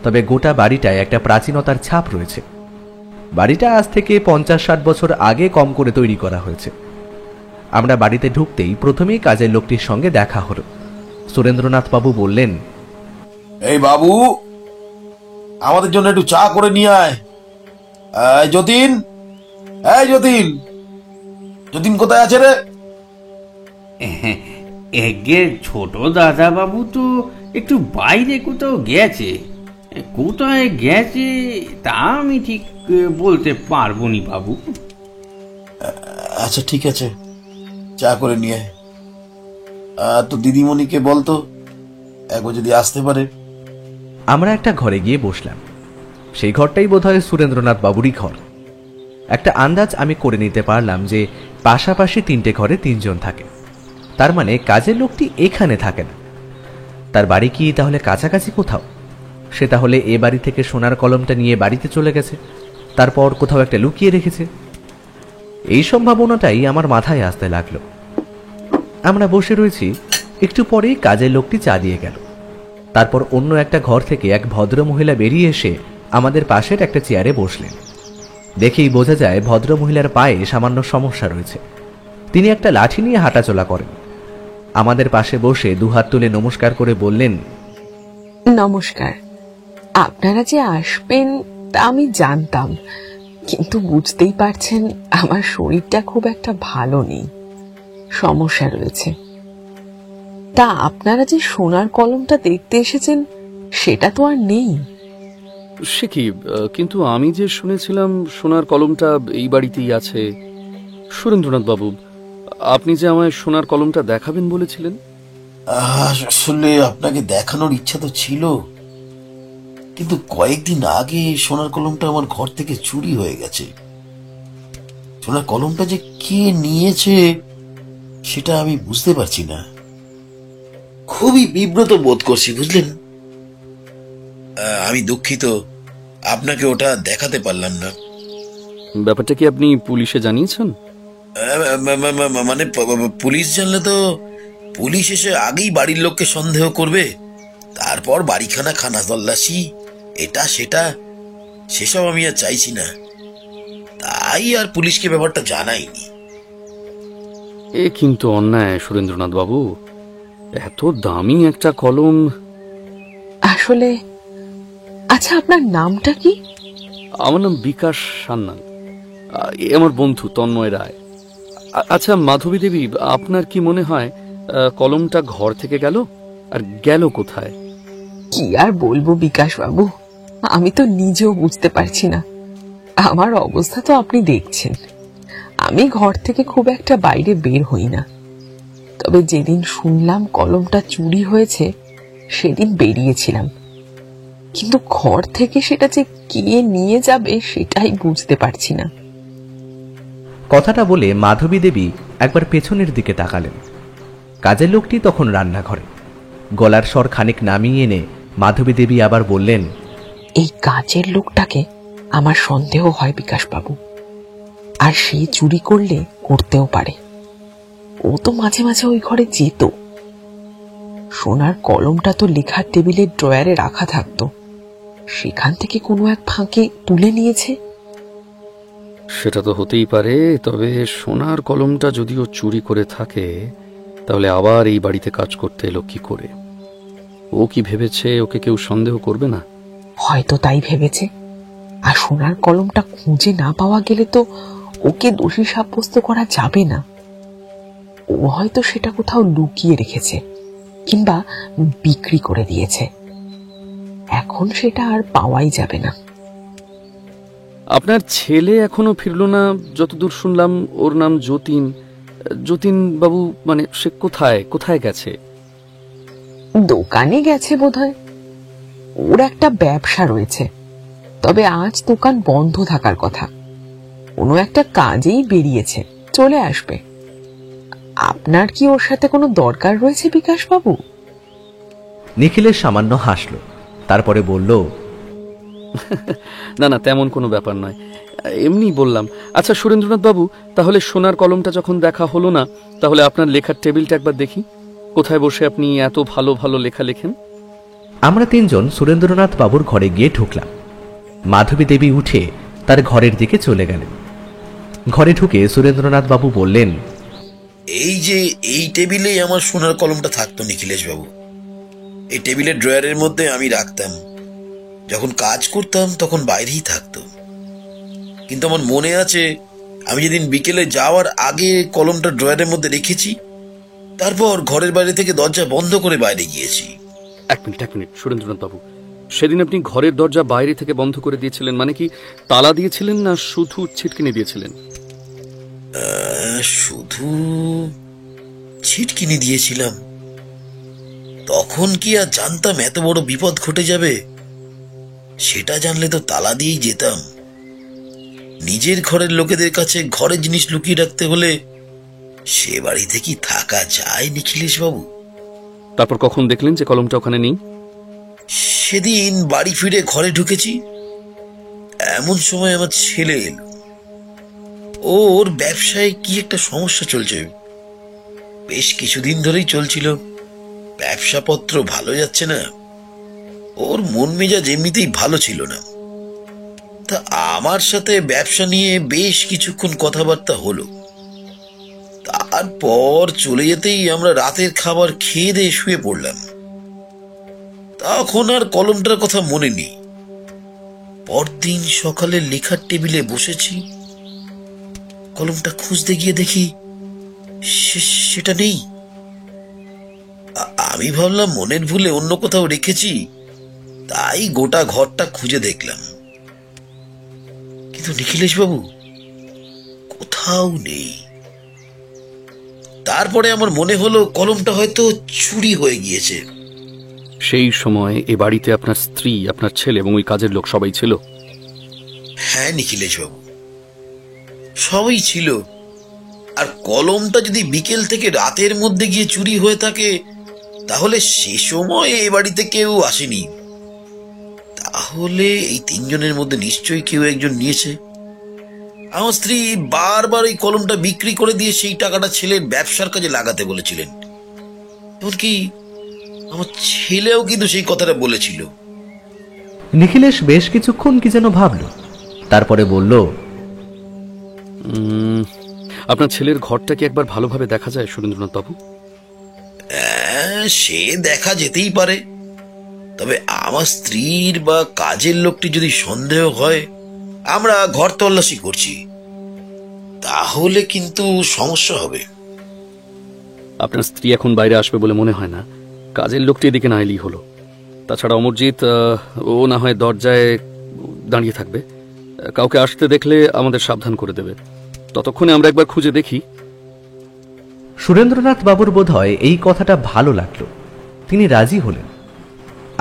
তবে গোটা বাড়িটায় একটা প্রাচীনতার ছাপ রয়েছে। বাড়িটা আজ থেকে 50-60 বছর আগে কম করে তৈরি করা হয়েছে। আমরা বাড়িতে ঢুকতেই প্রথমেই কাজের লোকটির সঙ্গে দেখা হলো। সুরেন্দ্রনাথ বাবু বললেন, এই বাবু, আমাদের জন্য একটু চা করে নিয়ে আয়। যতীন, এই যতীন, যতীন কোথায় আছে রে? এগে ছোট দাদা বাবু তো একটু বাইরে কোথাও গেছে, কোথায় গেছে তা আমি ঠিক বলতে পারবো নি বাবু। আচ্ছা ঠিক আছে, চা করে নিয়ে আয়। তো দিদিমণিকে বলতো একবার যদি আসতে পারে। আমরা একটা ঘরে গিয়ে বসলাম। সেই ঘরটাই বোধহয় সুরেন্দ্রনাথ বাবুরই ঘর। একটা আন্দাজ আমি করে নিতে পারলাম যে পাশাপাশি 3টে ঘরে 3 জন থাকে, তার মানে কাজের লোকটি এখানে থাকে না। তার বাড়ি কি তাহলে কাছাকাছি কোথাও? সে তাহলে এ বাড়ি থেকে সোনার কলমটা নিয়ে বাড়িতে চলে গেছে, তারপর কোথাও একটা লুকিয়ে রেখেছে। এই সম্ভাবনাটাই আমার মাথায় আসতে লাগলো। আমরা বসে রয়েছি, একটু পরেই কাজের লোকটি চা দিয়ে গেল। তারপর অন্য একটা ঘর থেকে এক ভদ্র মহিলা বেরিয়ে এসে আমাদের পাশের একটা চেয়ারে বসলেন। দেখেই বোঝা যায় ভদ্র মহিলার পায়ে সামান্য সমস্যা রয়েছে। তিনি একটা লাঠি নিয়ে হাঁটাচলা করেন। আমাদের পাশে বসে দুহাত তুলে নমস্কার করে বললেন, নমস্কার। আপনারা যে আসবেন তা আমি জানতাম, কিন্তু বুঝতেই পারছেন আমার শরীরটা খুব একটা ভালো নেই, সমস্যা রয়েছে। তা আপনারা যে সোনার কলমটা দেখতে এসেছেন সেটা তো আর নেই। সে কি, কিন্তু আমি যে শুনেছিলাম সোনার কলমটা এই বাড়িতেই আছে। সুরেন্দ্রনাথ বাবু, আপনি যে আমায় সোনার কলমটা দেখাবেন বলেছিলেন। আসলে আপনাকে দেখানোর ইচ্ছা তো ছিল, কিন্তু কয়েকদিন আগে সোনার কলমটা আমার ঘর থেকে চুরি হয়ে গেছে। সোনার কলমটা যে কে নিয়েছে সেটা আমি বুঝতে পারছি না। খুবই বিব্রত বোধ করছি, বুঝলেন। আমি দুঃখিত, আপনাকে ওটা দেখাতে পারলাম না। ব্যাপারটা কি আপনি পুলিশে জানিয়েছেন? মানে পুলিশ জানলে তো পুলিশ এসে আগেই বাড়ির লোককে সন্দেহ করবে, তারপর বাড়িখানা খানা তল্লাশি, এটা সেটা, সেসব আমি আর চাইছি না। তাই আর পুলিশকে ব্যাপারটা জানাইনি। এ কিন্তু অন্যায় সুরেন্দ্রনাথ বাবু, এত দামি একটা কলম। আসলে আচ্ছা, আপনার নামটা কি? আমার নাম বিকাশ সান্যাল, এ আমার বন্ধু তন্ময় রায়। আচ্ছা মাধবী দেবী, আপনার কি মনে হয় কলমটা ঘর থেকে গেল, আর গেল কোথায়? কি আর বলবো বিকাশ বাবু, আমি তো নিজেও বুঝতে পারছি না। আমার অবস্থা তো আপনি দেখছেন, আমি ঘর থেকে খুব একটা বাইরে বের হই না। তবে যেদিন শুনলাম কলমটা চুরি হয়েছে সেদিন বেরিয়েছিলাম, কিন্তু ঘর থেকে সেটা যে কে নিয়ে যাবে সেটাই বুঝতে পারছি না। কথাটা বলে মাধবী দেবী একবার পেছনের দিকে তাকালেন। কাজের লোকটি তখন রান্নাঘরে। গলার স্বর খানিক নামিয়ে এনে মাধবী দেবী আবার বললেন, এই কাজের লোকটাকে আমার সন্দেহ হয় বিকাশ বাবু, আর সে চুরি করলে করতেও পারে। ও তো মাঝে মাঝে ওই ঘরে যেত। সোনার কলমটা তো লেখার টেবিলের ড্রয়ারে রাখা থাকতো, সেখান থেকে কোনো এক ফাঁকে তুলে নিয়েছে। সেটা তো হতেই পারে, তবে সোনার কলমটা যদিও চুরি করে থাকে তাহলে আবার এই বাড়িতে কাজ করতে এলো কি করে? ও কি ভেবেছে ওকে কেউ সন্দেহ করবে না? হয়তো তাই ভেবেছে। আর সোনার কলমটা খুঁজে না পাওয়া গেলে তো ওকে দোষী সাব্যস্ত করা যাবে না। ও হয়তো সেটা কোথাও লুকিয়ে রেখেছে কিংবা বিক্রি করে দিয়েছে, এখন সেটা আর পাওয়াই যাবে না। আপনার ছেলে এখনো ফিরলো না যতদূর শুনলাম। ওর নাম যতীন। যতীন বাবু মানে সে কোথায় কোথায় গেছে? দোকানে গেছে বোধহয়। ওর একটা ব্যবসা রয়েছে, তবে আজ দোকান বন্ধ থাকার কথা। কোনো একটা কাজেই বেরিয়েছে, চলে আসবে। আপনার কি ওর সাথে কোনো দরকার রয়েছে বিকাশ বাবু? নিখিলেশ সামান্য হাসল, তারপরে বলল, না না, তেমন কোনো ব্যাপার নয়, এমনি বললাম। আচ্ছা সুরেন্দ্রনাথ বাবু, তাহলে সোনার কলমটা যখন দেখা হলো না, তাহলে আপনার লেখার টেবিলটা একবার দেখি। কোথায় বসে আপনি এত ভালো ভালো লেখা লেখেন? আমরা তিনজন সুরেন্দ্রনাথ বাবুর ঘরে গিয়ে ঢুকলাম। মাধবী দেবী উঠে তার ঘরের দিকে চলে গেলেন। ঘরে ঢুকে সুরেন্দ্রনাথ বাবু বললেন, এই যে এই টেবিলেই আমার সোনার কলমটা থাকতো নিখিলেশ বাবু। এই টেবিলের ড্রয়ারের মধ্যে আমি রাখতাম, যখন কাজ করতাম তখন বাইরেই থাকতো। কিন্তু আমার মনে আছে আমি যেদিন বিকেলে যাওয়ার আগে কলমটা ড্রয়ারের মধ্যে রেখেছি, তারপর ঘরের বাইরে থেকে দরজা বন্ধ করে বাইরে গিয়েছি। এক মিনিট সুরেন্দ্রনাথ বাবু, সেদিন আপনি ঘরের দরজা বাইরে থেকে বন্ধ করে দিয়েছিলেন মানে কি তালা দিয়েছিলেন না শুধু ছিটকিনি দিয়েছিলেন? শুধু ছিটকিনি দিয়েছিলাম। তখন কি আর জানতাম এত বড় বিপদ ঘটে যাবে? সেটা জানলে তো তালা দিয়েই যেতাম। নিজের ঘরের লোকেদের কাছে ঘরের জিনিস লুকিয়ে রাখতে হলে সে বাড়িতে কি থাকা যায় নিখিলেশ বাবু? তারপর কখন দেখলেন যে কলমটা ওখানে নেই? সেদিন বাড়ি ফিরে ঘরে ঢুকেছি, এমন সময় আমার ছেলে এলো। ওর ব্যবসায় কি একটা সমস্যা চলছে, বেশ কিছুদিন ধরেই চলছিল। ব্যবসাপত্র ভালো যাচ্ছে না, ওর মন মেজাজ এমনিতেই ভালো ছিল না। তা আমার সাথে ব্যবসা নিয়ে বেশ কিছুক্ষণ কথাবার্তা হলো। তারপর চলে যেতেই আমরা রাতের খাবার খেয়ে দিয়ে শুয়ে পড়লাম। তখন আর কলমটার কথা মনে নেই। পরদিন সকালে লেখার টেবিলে বসেছি, কলমটা খুঁজতে গিয়ে দেখি সেটা নেই। আমি ভাবলাম মনের ভুলে অন্য কোথাও রেখেছি, তাই গোটা ঘরটা খুঁজে দেখলাম, কিন্তু নিখিলেশ বাবু কোথাও নেই। তারপরে আমার মনে হলো কলমটা হয়তো চুরি হয়ে গিয়েছে। সেই সময় এ বাড়িতে আপনার স্ত্রী, আপনার ছেলে এবং ওই কাজের লোক সবাই ছিল? হ্যাঁ নিখিলেশ বাবু, সবই ছিল। আর কলমটা যদি বিকেল থেকে রাতের মধ্যে গিয়ে চুরি হয়ে থাকে, তাহলে সে সময় এ বাড়িতে কেউ আসেনি। তাহলে এই তিনজনের মধ্যে নিশ্চয়ই কেউ একজন নিয়েছে। আমার স্ত্রী বারবার এই কলমটা বিক্রি করে দিয়ে সেই টাকাটা ছেলের ব্যবসার কাজে লাগাতে বলেছিলেন। এমনকি আমার ছেলেও কিন্তু সেই কথাটা বলেছিল। নিখিলেশ বেশ কিছুক্ষণ কি যেন ভাবল, তারপরে বলল, আপনার ছেলের ঘরটা কি একবার ভালোভাবে দেখা যায় সুরেন্দ্রনাথ বাবু? সে দেখা যেতেই পারে, তবে আমার স্ত্রীর বা কাজের লোকটি যদি সন্দেহ হয়, আমরা ঘর তল্লাশি করছি, তাহলে কিন্তু সমস্যা হবে। আপনার স্ত্রী এখন বাইরে আসবে বলে মনে হয় না। কাজের লোকটি এদিকে না এলেই হলো। তাছাড়া অমরজিৎ, ও না হয় দরজায় দাঁড়িয়ে থাকবে, কাউকে আসতে দেখলে আমাদের সাবধান করে দেবে। ততক্ষণে আমরা একবার খুঁজে দেখি। সুরেন্দ্রনাথ বাবুর বোধহয় এই কথাটা ভালো লাগলো, তিনি রাজি হলেন।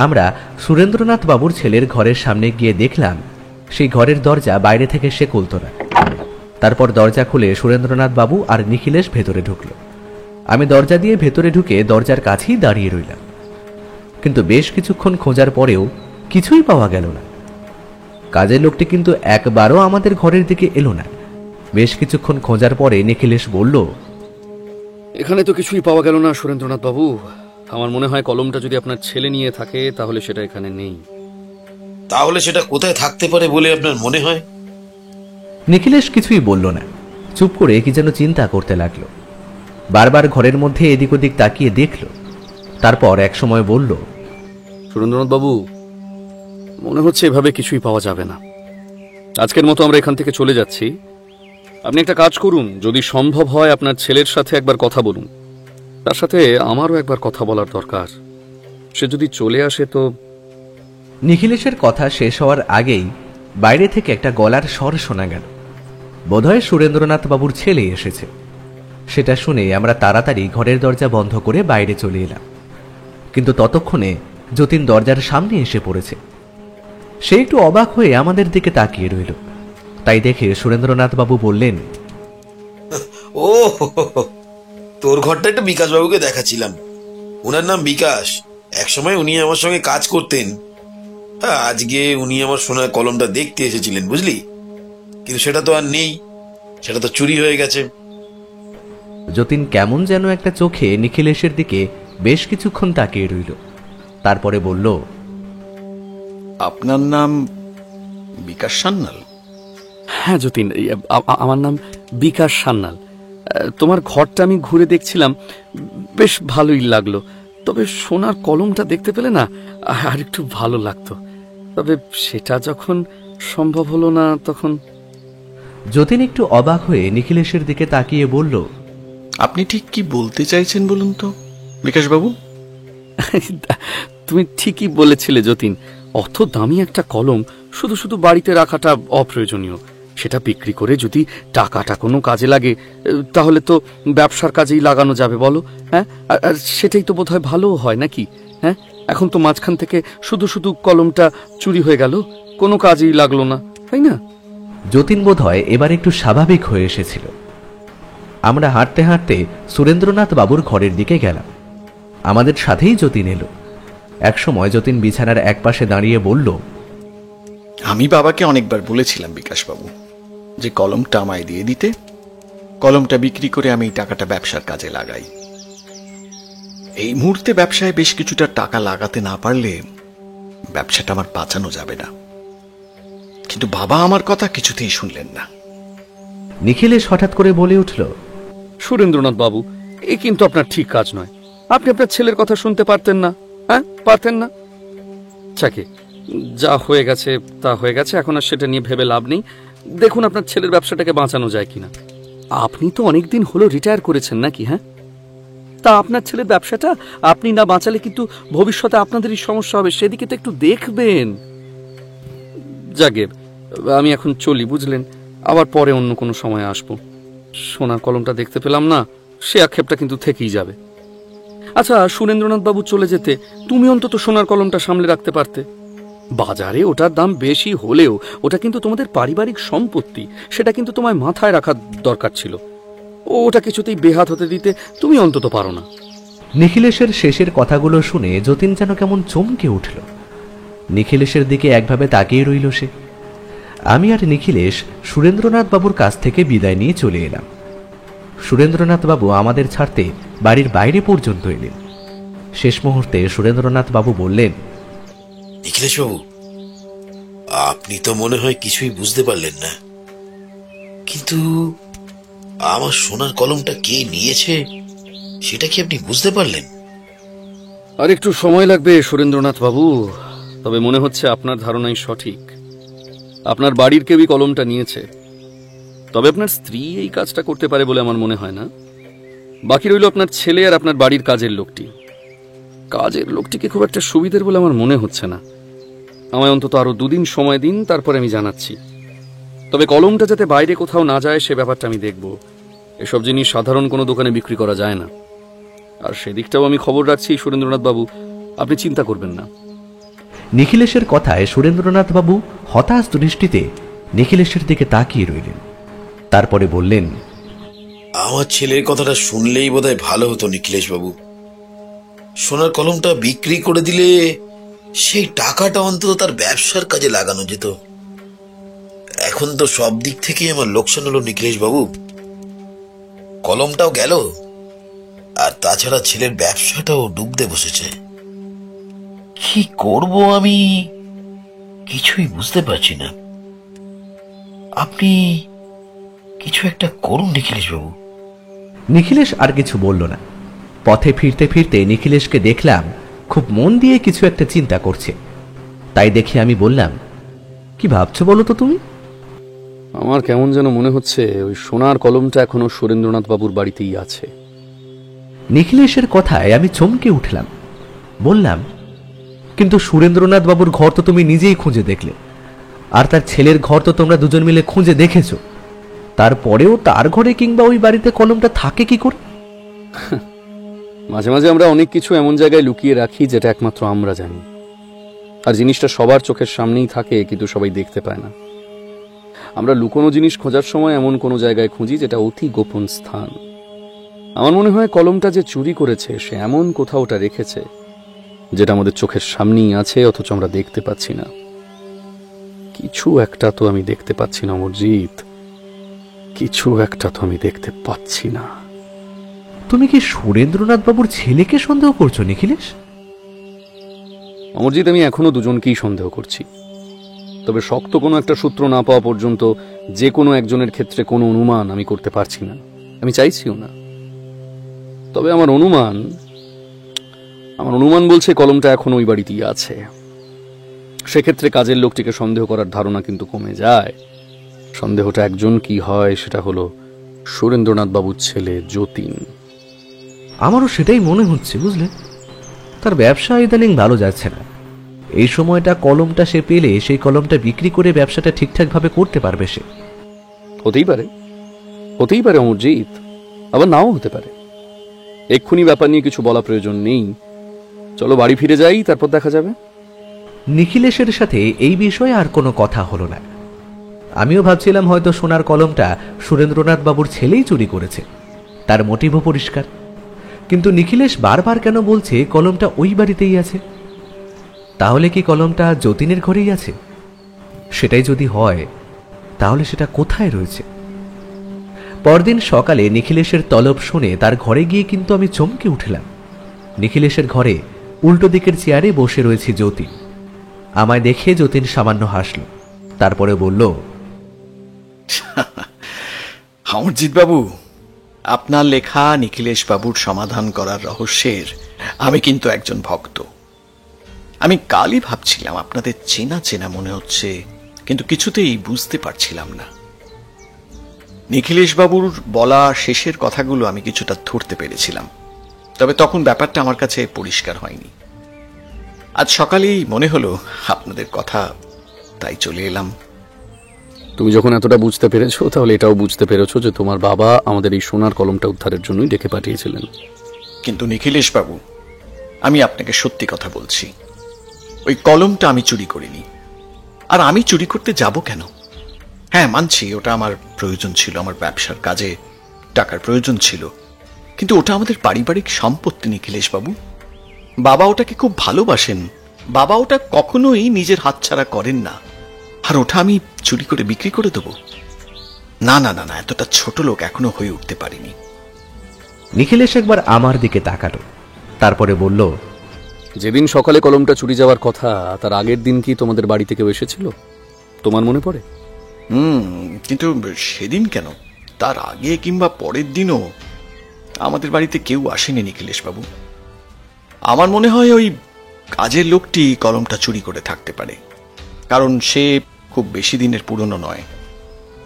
আমরা সুরেন্দ্রনাথ বাবুর ছেলের ঘরের সামনে গিয়ে দেখলাম সেই ঘরের দরজা বাইরে থেকে শেকল তোলা। তারপর দরজা খুলে সুরেন্দ্রনাথ বাবু আর নিখিলেশ ভেতরে ঢুকলো। আমি দরজা দিয়ে ভেতরে ঢুকে দরজার কাছেই দাঁড়িয়ে রইলাম, কিন্তু বেশ কিছুক্ষণ খোঁজার পরেও কিছুই পাওয়া গেল না। কাজের লোকটি কিন্তু একবারও আমাদের ঘরের দিকে এলো না। বেশ কিছুক্ষণ খোঁজার পরে নিখিলেশ বলল, এখানে তো কিছুই পাওয়া গেল না সুরেন্দ্রনাথ বাবু। আমার মনে হয় কলমটা যদি আপনার ছেলে নিয়ে থাকে, তাহলে সেটা এখানে নেই। তাহলে সেটা কোথায় থাকতে পারে বলে আপনার মনে হয়? নিখিলেশ কিছুই বলল না, চুপ করে কি যেন চিন্তা করতে লাগলো। বারবার ঘরের মধ্যে এদিক ওদিক তাকিয়ে দেখল, তারপর এক সময় বলল, সুরেন্দ্রনাথ বাবু, মনে হচ্ছে এভাবে কিছুই পাওয়া যাবে না। আজকের মতো আমরা এখান থেকে চলে যাচ্ছি। আপনি একটা কাজ করুন, যদি সম্ভব হয় আপনার ছেলের সাথে একবার কথা বলুন। তার সাথে আমারও একবার কথা বলার দরকার। সে যদি চলে আসে তো। নিখিলেশের কথা শেষ হওয়ার আগেই বাইরে থেকে একটা গলার স্বর শোনা গেল। বোধহয় সুরেন্দ্রনাথ বাবুর ছেলে এসেছে। সেটা শুনে আমরা তাড়াতাড়ি ঘরের দরজা বন্ধ করে বাইরে চলে এলাম, কিন্তু ততক্ষণে যতীন দরজার সামনে এসে পড়েছে। সে একটু অবাক হয়ে আমাদের দিকে তাকিয়ে রইল। তাই দেখে সুরেন্দ্রনাথ বাবু বললেন, ও তোর ঘরটা একটা বিকাশ বাবুকে দেখাচ্ছিলাম। ওনার নাম বিকাশ, একসময় উনি আমার সঙ্গে কাজ করতেন। আজকে উনি আমার সোনার কলমটা দেখতে এসেছিলেন, বুঝলি, কিন্তু সেটা তো আর নেই, সেটা তো চুরি হয়ে গেছে। যতীন কেমন যেন একটা চোখে নিখিলেশের দিকে বেশ কিছুক্ষণ তাকিয়ে রইল, তারপরে বলল, আপনার নাম বিকাশ সান্যাল? হ্যাঁ যতীন, আমার নাম বিকাশ সান্যাল। তোমার ঘরটা আমি ঘুরে দেখছিলাম, বেশ ভালোই লাগলো। তবে সোনার কলমটা দেখতে পেলে না আর একটু ভালো লাগতো। তবে সেটা যখন সম্ভব হলো না তখন। যতীন একটু অবাক হয়ে নিখিলেশের দিকে তাকিয়ে বলল, আপনি ঠিক কি বলতে চাইছেন বলুন তো বিকাশবাবু? তুমি ঠিকই বলেছিলে যতীন, অত দামি একটা কলম শুধু শুধু বাড়িতে রাখাটা অপ্রয়োজনীয়। সেটা বিক্রি করে যদি টাকাটা কোনো কাজে লাগে, তাহলে তো ব্যবসার কাজেই লাগানো যাবে, বলো? হ্যাঁ, আর সেটাই তো বোধহয় ভালোও হয় নাকি? হ্যাঁ, এখন তো মাঝখান থেকে শুধু শুধু কলমটা চুরি হয়ে গেল, কোনো কাজেই লাগলো না, তাই না? যতীন বোধহয় এবার একটু স্বাভাবিক হয়ে এসেছিল। আমরা হাঁটতে হাঁটতে সুরেন্দ্রনাথ বাবুর ঘরের দিকে গেলাম। আমাদের সাথেই যতীন এলো। একসময় যতীন বিছানার একপাশে দাঁড়িয়ে বলল, আমি বাবাকে অনেকবার বলেছিলাম বিকাশবাবু যে কলমটা আমায় দিয়ে দিতে, কলমটা বিক্রি করে আমি এই টাকাটা ব্যবসার কাজে লাগাই। এই মুহূর্তে ব্যবসায় বেশ কিছুটা টাকা লাগাতে না পারলে ব্যবসাটা আমার বাঁচানো যাবে না। কিন্তু বাবা আমার কথা কিছুতেই শুনলেন না। নিখিলেশ হঠাৎ করে বলে উঠল, সুরেন্দ্রনাথ বাবু, এ কিন্তু আপনার ঠিক কাজ নয়। আপনি আপনার ছেলের কথা শুনতে পারতেন না? হ্যাঁ, পারতেন না? চাকে, যা হয়ে গেছে তা হয়ে গেছে, এখন আর সেটা নিয়ে ভেবে লাভ নেই। দেখুন আপনার ছেলের ব্যবসাটাকে বাঁচানো যায় কিনা। আপনি তো অনেকদিন হলো রিটায়ার করেছেন নাকি? হ্যাঁ, তা আপনার ছেলের ব্যবসাটা আপনি না বাঁচালে কিন্তু ভবিষ্যতে আপনাদেরই সমস্যা হবে, সেদিকে তো একটু দেখবেন। যাকে, আমি এখন চলি, বুঝলেন? আবার পরে অন্য কোনো সময় আসবো। সোনার কলমটা দেখতে পেলাম না, সে আক্ষেপটা কিন্তু থেকেই যাবে। আচ্ছা, সুরেন্দ্রনাথ বাবু চলে যেতে তুমি অন্তত সোনার কলমটা সামলে রাখতে পারতে। বাজারে ওটার দাম বেশি হলেও ওটা কিন্তু তোমাদের পারিবারিক সম্পত্তি, সেটা কিন্তু তোমায় মাথায় রাখার দরকার ছিল। ওটা কিছুতেই বেহাত হতে দিতে তুমি অন্তত পারো না। নিখিলেশের শেষের কথাগুলো শুনে যতীন যেন কেমন চমকে উঠল। নিখিলেশের দিকে একভাবে তাকিয়ে রইল সে। আমি আর নিখিলেশ সুরেন্দ্রনাথ বাবুর কাছ থেকে বিদায় নিয়ে চলে এলাম। সুরেন্দ্রনাথ বাবু আমাদের ছাড়তে বাড়ির বাইরে পর্যন্ত এলেন। শেষ মুহূর্তে সুরেন্দ্রনাথ বাবু বললেন, নিখিলেশ বাবু, আপনি তো মনে হয় কিছুই বুঝতে পারলেন না, কিন্তু আমার সোনার কলমটা কে নিয়েছে সেটা কি আপনি বুঝতে পারলেন? আর একটু সময় লাগবে সুরেন্দ্রনাথ বাবু, তবে মনে হচ্ছে আপনার ধারণাই সঠিক। আপনার বাড়ির কেউই কলমটা নিয়েছে, তবে আপনার স্ত্রী এই কাজটা করতে পারে বলে আমার মনে হয় না। বাকি রইল আপনার ছেলে আর আপনার বাড়ির কাজের লোকটি। কাজের লোকটিকে খুব একটা সুবিধের বলে আমার মনে হচ্ছে না। আমায় অন্তত আরো 2 দিন সময় দিন, তারপরে আমি জানাচ্ছি। তবে কলমটা যাতে বাইরে কোথাও না যায় সে ব্যাপারটা আমি দেখব। এসব জিনিস সাধারণ কোনো দোকানে বিক্রি করা যায় না, আর সেদিকটাও আমি খবর রাখছি। সুরেন্দ্রনাথ বাবু, আপনি চিন্তা করবেন না। নিখিলেশের কথায় সুরেন্দ্রনাথ বাবু হতাশ দৃষ্টিতে নিখিলেশের দিকে তাকিয়ে রইলেন। তারপরে বললেন, আমার ছেলের কথাটা শুনলেই বোধহয় ভালো হতো নিখিলেশ বাবু। সোনার কলমটা বিক্রি করে দিলে সেই টাকাটা অন্তত তার ব্যবসার কাজে লাগানো যেত। এখন তো সব দিক থেকে আমার লোকসান হলো নিখিলেশ বাবু। কলমটাও গেল, আর তাছাড়া ছেলের ব্যবসাটাও ডুবতে বসেছে। কি করব আমি কিছুই বুঝতে পারছি না। আপনি কিছু একটা করুন নিখিলেশ বাবু। নিখিলেশ আর কিছু বলল না। পথে ফিরতে ফিরতে নিখিলেশকে দেখলাম খুব মন দিয়ে কিছু একটা চিন্তা করছে। তাই দেখে আমি বললাম, কি ভাবছো বলো তো তুমি? আমার কেমন যেন মনে হচ্ছে ওই সোনার কলমটা এখনো সুরেন্দ্রনাথ বাবুর বাড়িতেই আছে। নিখিলেশের কথায় আমি চমকে উঠলাম। বললাম, কিন্তু সুরেন্দ্রনাথ বাবুর ঘর তো তুমি নিজেই খুঁজে দেখলে, আর তার ছেলের ঘর তো তোমরা দুজন মিলে খুঁজে দেখেছো। তারপরেও তার ঘরে কিংবা ওই বাড়িতে কলমটা থাকে কি করে? মাঝে মাঝে আমরা অনেক কিছু এমন জায়গায় লুকিয়ে রাখি যেটা একমাত্র আমরা জানি, আর জিনিসটা সবার চোখের সামনেই থাকে কিন্তু সবাই দেখতে পায় না। আমরা লুকোনো জিনিস খোঁজার সময় এমন কোনো জায়গায় খুঁজি যেটা অতি গোপন স্থান। আমার মনে হয় কলমটা যে চুরি করেছে সে এমন কোথাও ওটা রেখেছে যেটা আমাদের চোখের সামনেই আছে, অথচ আমরা দেখতে পাচ্ছি না। কিছু একটা তো আমি দেখতে পাচ্ছি না অমরজিৎ, কিছু একটা তো আমি দেখতে পাচ্ছি না। তুমি কি সুরেন্দ্রনাথ বাবুর ছেলেকে সন্দেহ করছো নিখিলেশ? অমরজিৎ, আমি এখনো দুজনকেই সন্দেহ করছি। তবে শক্ত কোনো একটা সূত্র না পাওয়া পর্যন্ত যে কোনো একজনের ক্ষেত্রে কোনো অনুমান আমি করতে পারছি না, আমি চাইছিও না। তবে আমার অনুমান বলছে কলমটা এখন ওই বাড়িতেই আছে। সেক্ষেত্রে কাজের লোকটিকে সন্দেহ করার ধারণা কিন্তু কমে যায়। সন্দেহটা একজন কি হয়, সেটা হলো সুরেন্দ্রনাথ বাবুর ছেলে যতীন। আমারও সেটাই মনে হচ্ছে, বুঝলে। তার ব্যবসা ইদানিং ভালো যাচ্ছে না। এই সময়টা কলমটা সে পেলে সেই কলমটা বিক্রি করে ব্যবসাটা ঠিকঠাকভাবে করতে পারবে সে। হতেই পারে অমরজিৎ, আবার নাও হতে পারে। এক্ষুনি ব্যাপার নিয়ে কিছু বলা প্রয়োজন নেই। চলো বাড়ি ফিরে যাই, তারপর দেখা যাবে। নিখিলেশের সাথে এই বিষয়ে আর কোনো কথা হলো না। আমিও ভাবছিলাম হয়তো সোনার কলমটা সুরেন্দ্রনাথ বাবুর ছেলেই চুরি করেছে, তার মোটিভও পরিষ্কার। কিন্তু নিখিলেশ বারবার কেন বলছে কলমটা ওই বাড়িতেই আছে? তাহলে কি কলমটা যতীনের ঘরেই আছে? সেটাই যদি হয় তাহলে সেটা কোথায় রয়েছে? পরদিন সকালে নিখিলেশের তলব শুনে তার ঘরে গিয়ে কিন্তু আমি চমকে উঠলাম। নিখিলেশের ঘরে উল্টো দিকের চেয়ারে বসে রয়েছে যতীন। আমায় দেখে যতীন সামান্য হাসল, তারপরে বলল, অমরজিৎ বাবু, আপনার লেখা নিখিলেশ বাবুর সমাধান করার রহস্যের আমি কিন্তু একজন ভক্ত। আমি কালই ভাবছিলাম আপনাদের চেনা চেনা মনে হচ্ছে, কিন্তু কিছুতেই বুঝতে পারছিলাম না। নিখিলেশ বাবুর বলা শেষের কথাগুলো আমি কিছুটা ধরতে পেরেছিলাম, তবে তখন ব্যাপারটা আমার কাছে পরিষ্কার হয়নি। আজ সকালেই মনে হলো আপনাদের কথা, তাই চলে এলাম। তুমি যখন এতটা বুঝতে পেরেছো, তাহলে এটাও বুঝতে পেরেছো যে তোমার বাবা আমাদের এই সোনার কলমটা উদ্ধারের জন্যই ডেকে পাঠিয়েছিলেন। কিন্তু নিখিলেশ বাবু, আমি আপনাকে সত্যি কথা বলছি, ওই কলমটা আমি চুরি করিনি। আর আমি চুরি করতে যাব কেন? হ্যাঁ, মানছি ওটা আমার প্রয়োজন ছিল, আমার ব্যবসার কাজে টাকার প্রয়োজন ছিল, কিন্তু ওটা আমাদের পারিবারিক সম্পত্তি নিখিলেশ বাবু। বাবা ওটাকে খুব ভালোবাসেন, বাবা ওটা কখনোই নিজের হাতছাড়া করেন না। আর ওটা আমি চুরি করে বিক্রি করে দেব? না না না না, এতটা ছোট লোক এখনো হয়ে উঠতে পারিনি। নিখিলেশ একবার আমার দিকে তাকালো, তারপরে বলল, যেদিন সকালে কলমটা চুরি যাওয়ার কথা, তার আগের দিন কি তোমাদের বাড়িতে কেউ এসেছিল? তোমার মনে পড়ে? কিন্তু সেদিন কেন, তার আগে কিংবা পরের দিনও আমাদের বাড়িতে কেউ আসেনি নিখিলেশ বাবু। আমার মনে হয় ওই কাজের লোকটি কলমটা চুরি করে থাকতে পারে, কারণ সে খুব বেশি দিনের পুরনো নয়,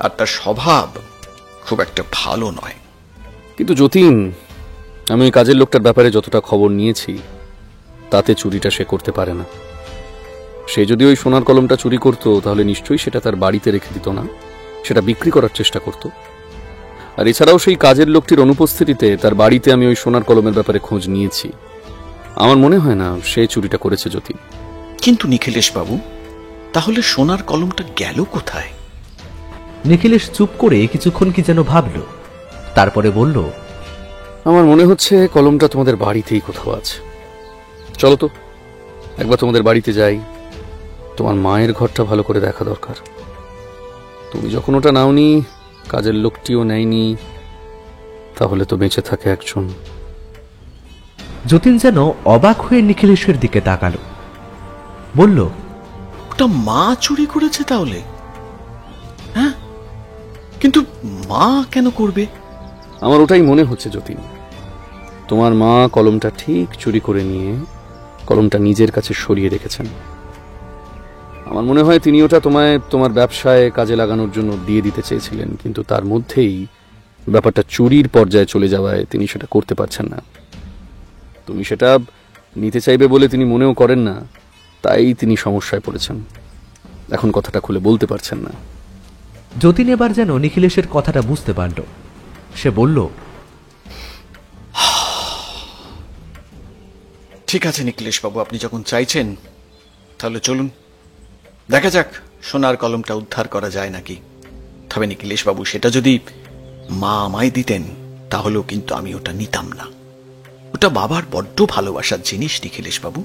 আর তার স্বভাব খুব একটা ভালো নয়। কিন্তু যতীন, আমি ওই কাজের লোকটার ব্যাপারে যতটা খবর নিয়েছি, তাতে চুরিটা সে করতে পারে না। সে যদি ওই সোনার কলমটা চুরি করতো, তাহলে নিশ্চয়ই সেটা তার বাড়িতে রেখে দিত না, সেটা বিক্রি করার চেষ্টা করত। আর এছাড়াও সেই কাজের লোকটির অনুপস্থিতিতে তার বাড়িতে আমি ওই সোনার কলমের ব্যাপারে খোঁজ নিয়েছি। আমার মনে হয় না সে চুরিটা করেছে যতীন। কিন্তু নিখিলেশ বাবু, তাহলে সোনার কলমটা গেল কোথায়? নিখিলেশ চুপ করে কিছুক্ষণ কি যেন ভাবল, তারপরে বলল, আমার মনে হচ্ছে কলমটা তোমাদের বাড়িতেই কোথাও আছে। চলো তো একবার তোমাদের বাড়িতে যাই, তোমার মায়ের ঘরটা ভালো করে দেখা দরকার। তুমি যখন ওটা নাওনি, কাজের লোকটিও নেয়নি, তাহলে তো বেঁচে থাকে একজন। যতীন যেন অবাক হয়ে নিখিলেশের দিকে তাকালো, বলল, ওটা মা চুরি করেছে তাহলে? হ্যাঁ, কিন্তু মা কেন করবে? আমার ওটাই মনে হচ্ছে যতীন, তোমার মা কলমটা ঠিক চুরি করে নিয়ে কলমটা নিজের কাছে সরিয়ে রেখেছেন। আমার মনে হয় তিনি ওটা তোমায় তোমার ব্যবসায় কাজে লাগানোর জন্য দিয়ে দিতে চেয়েছিলেন, কিন্তু তার মধ্যেই ব্যাপারটা চুরির পর্যায়ে চলে যাওয়ায় তিনি সেটা করতে পারছেন না। তুমি সেটা নিতে চাইবে বলে তিনি মনেও করেন না, তাই তিনি সমস্যায় পড়েছেন। এখন কথাটা খুলে বলতে পারছেন না। যতীন এবার যেন নিখিলেশের কথাটা বুঝতে পারল। সে বলল, ঠিক আছে নিখিলেশ বাবু, আপনি যখন চাইছেন, তাহলে চলুন দেখা যাক সোনার কলমটা উদ্ধার করা যায় নাকি। তবে নিখিলেশ বাবু, সেটা যদি মা আমায় দিতেন, তাহলেও কিন্তু আমি ওটা নিতাম না। ওটা বাবার বড্ড ভালোবাসার জিনিস নিখিলেশ বাবু,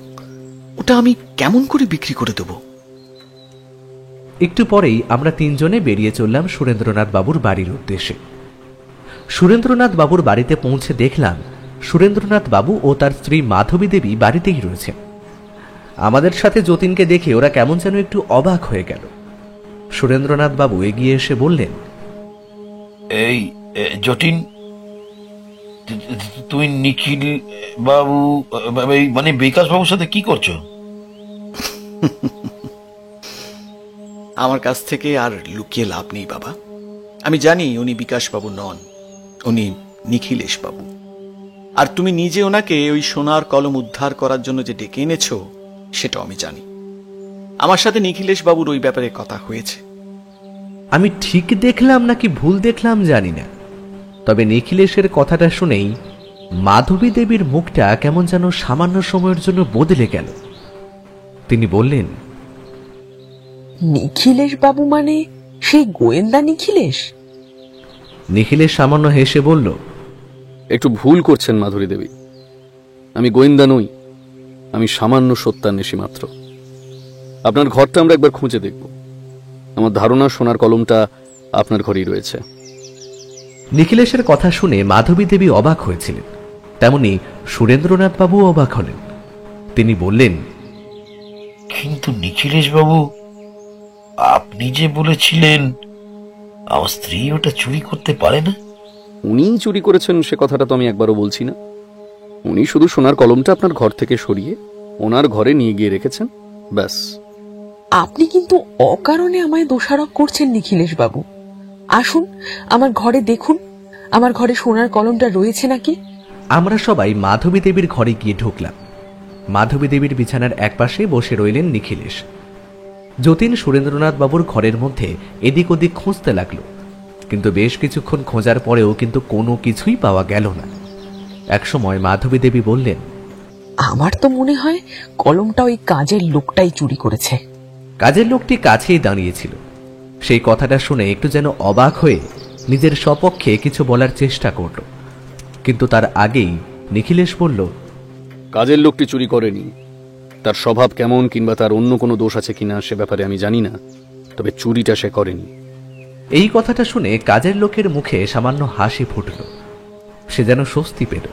ওটা আমি কেমন করে বিক্রি করে দেব? একটু পরেই আমরা তিনজনে বেরিয়ে চললাম সুরেন্দ্রনাথ বাবুর বাড়ির উদ্দেশ্যে। সুরেন্দ্রনাথ বাবুর বাড়িতে পৌঁছে দেখলাম সুরেন্দ্রনাথ বাবু ও তার স্ত্রী মাধবী দেবী বাড়িতেই রয়েছেন। আমাদের সাথে যতীনকে দেখে ওরা কেমন যেন একটু অবাক হয়ে গেল। সুরেন্দ্রনাথ বাবু এগিয়ে এসে বললেন, এই যতীন, তুই নিখিল বাবু মানে বিকাশ বাবুর সাথে কি করছো? আমার কাছ থেকে আর লুকিয়ে লাভ নেই বাবা। আমি জানি উনি বিকাশ বাবু নন, উনি নিখিলেশ বাবু। আর তুমি নিজে ওনাকে ওই সোনার কলম উদ্ধার করার জন্য যে ডেকে এনেছো, সেটাও আমি জানি। আমার সাথে নিখিলেশ বাবুর ওই ব্যাপারে কথা হয়েছে। আমি ঠিক দেখলাম নাকি ভুল দেখলাম জানি না, তবে নিখিলেশের কথাটা শুনেই মাধবী দেবীর মুখটা কেমন যেন সামান্য সময়ের জন্য বদলে গেল। তিনি বললেন, নিখিলেশ বাবু মানে সেই গোয়েন্দা নিখিলেশ? নিখিলেশ সামান্য হেসে বলল, একটু ভুল করছেন মাধুরী দেবী, আমি গোয়েন্দা নই, আমি সামান্য সত্যান্বেষী মাত্র। আপনার ঘরটা আমরা একবার খুঁজে দেখব। আমার ধারণা সোনার কলমটা আপনার ঘরেই রয়েছে। নিখিলেশের কথা শুনে মাধবী দেবী অবাক হয়েছিলেন, তেমনি সুরেন্দ্রনাথ বাবু অবাক হলেন। তিনি বললেন, কিন্তু নিখিলেশ বাবু, আপনি যে বলেছিলেন আমার স্ত্রী ওটা চুরি করতে পারে না, উনিই চুরি করেছেন সে কথাটা তো আমি একবারও বলছি না। উনি শুধু সোনার কলমটা আপনার ঘর থেকে সরিয়ে ওনার ঘরে নিয়ে গিয়ে রেখেছেন, ব্যাস। আপনি কিন্তু অকারণে আমায় দোষারোপ করছেন নিখিলেশ বাবু। আসুন আমার ঘরে দেখুন, আমার ঘরে সোনার কলমটা রয়েছে নাকি। আমরা সবাই মাধবী দেবীর ঘরে গিয়ে ঢুকলাম। মাধবী দেবীর বিছানার একপাশে বসে রইলেন নিখিলেশ। যতীন সুরেন্দ্রনাথ বাবুর ঘরের মধ্যে এদিক ওদিক খুঁজতে লাগলো, কিন্তু বেশ কিছুক্ষণ খোঁজার পরেও কিন্তু কোনো কিছুই পাওয়া গেল না। একসময় মাধবী দেবী বললেন, আমার তো মনে হয় কলমটা ওই কাজের লোকটাই চুরি করেছে। কাজের লোকটি কাছেই দাঁড়িয়েছিল। সেই কথাটা শুনে একটু যেন অবাক হয়ে নিজের সপক্ষে কিছু বলার চেষ্টা করল, কিন্তু তার আগেই নিখিলেশ বলল, কাজের লোকটি চুরি করেনি। তার স্বভাব কেমন কিংবা তার অন্য কোনো দোষ আছে কিনা সে ব্যাপারে আমি জানি না, তবে চুরিটা সে করেনি। এই কথাটা শুনে কাজের লোকের মুখে সামান্য হাসি ফুটল। সে যেন স্বস্তি পেল।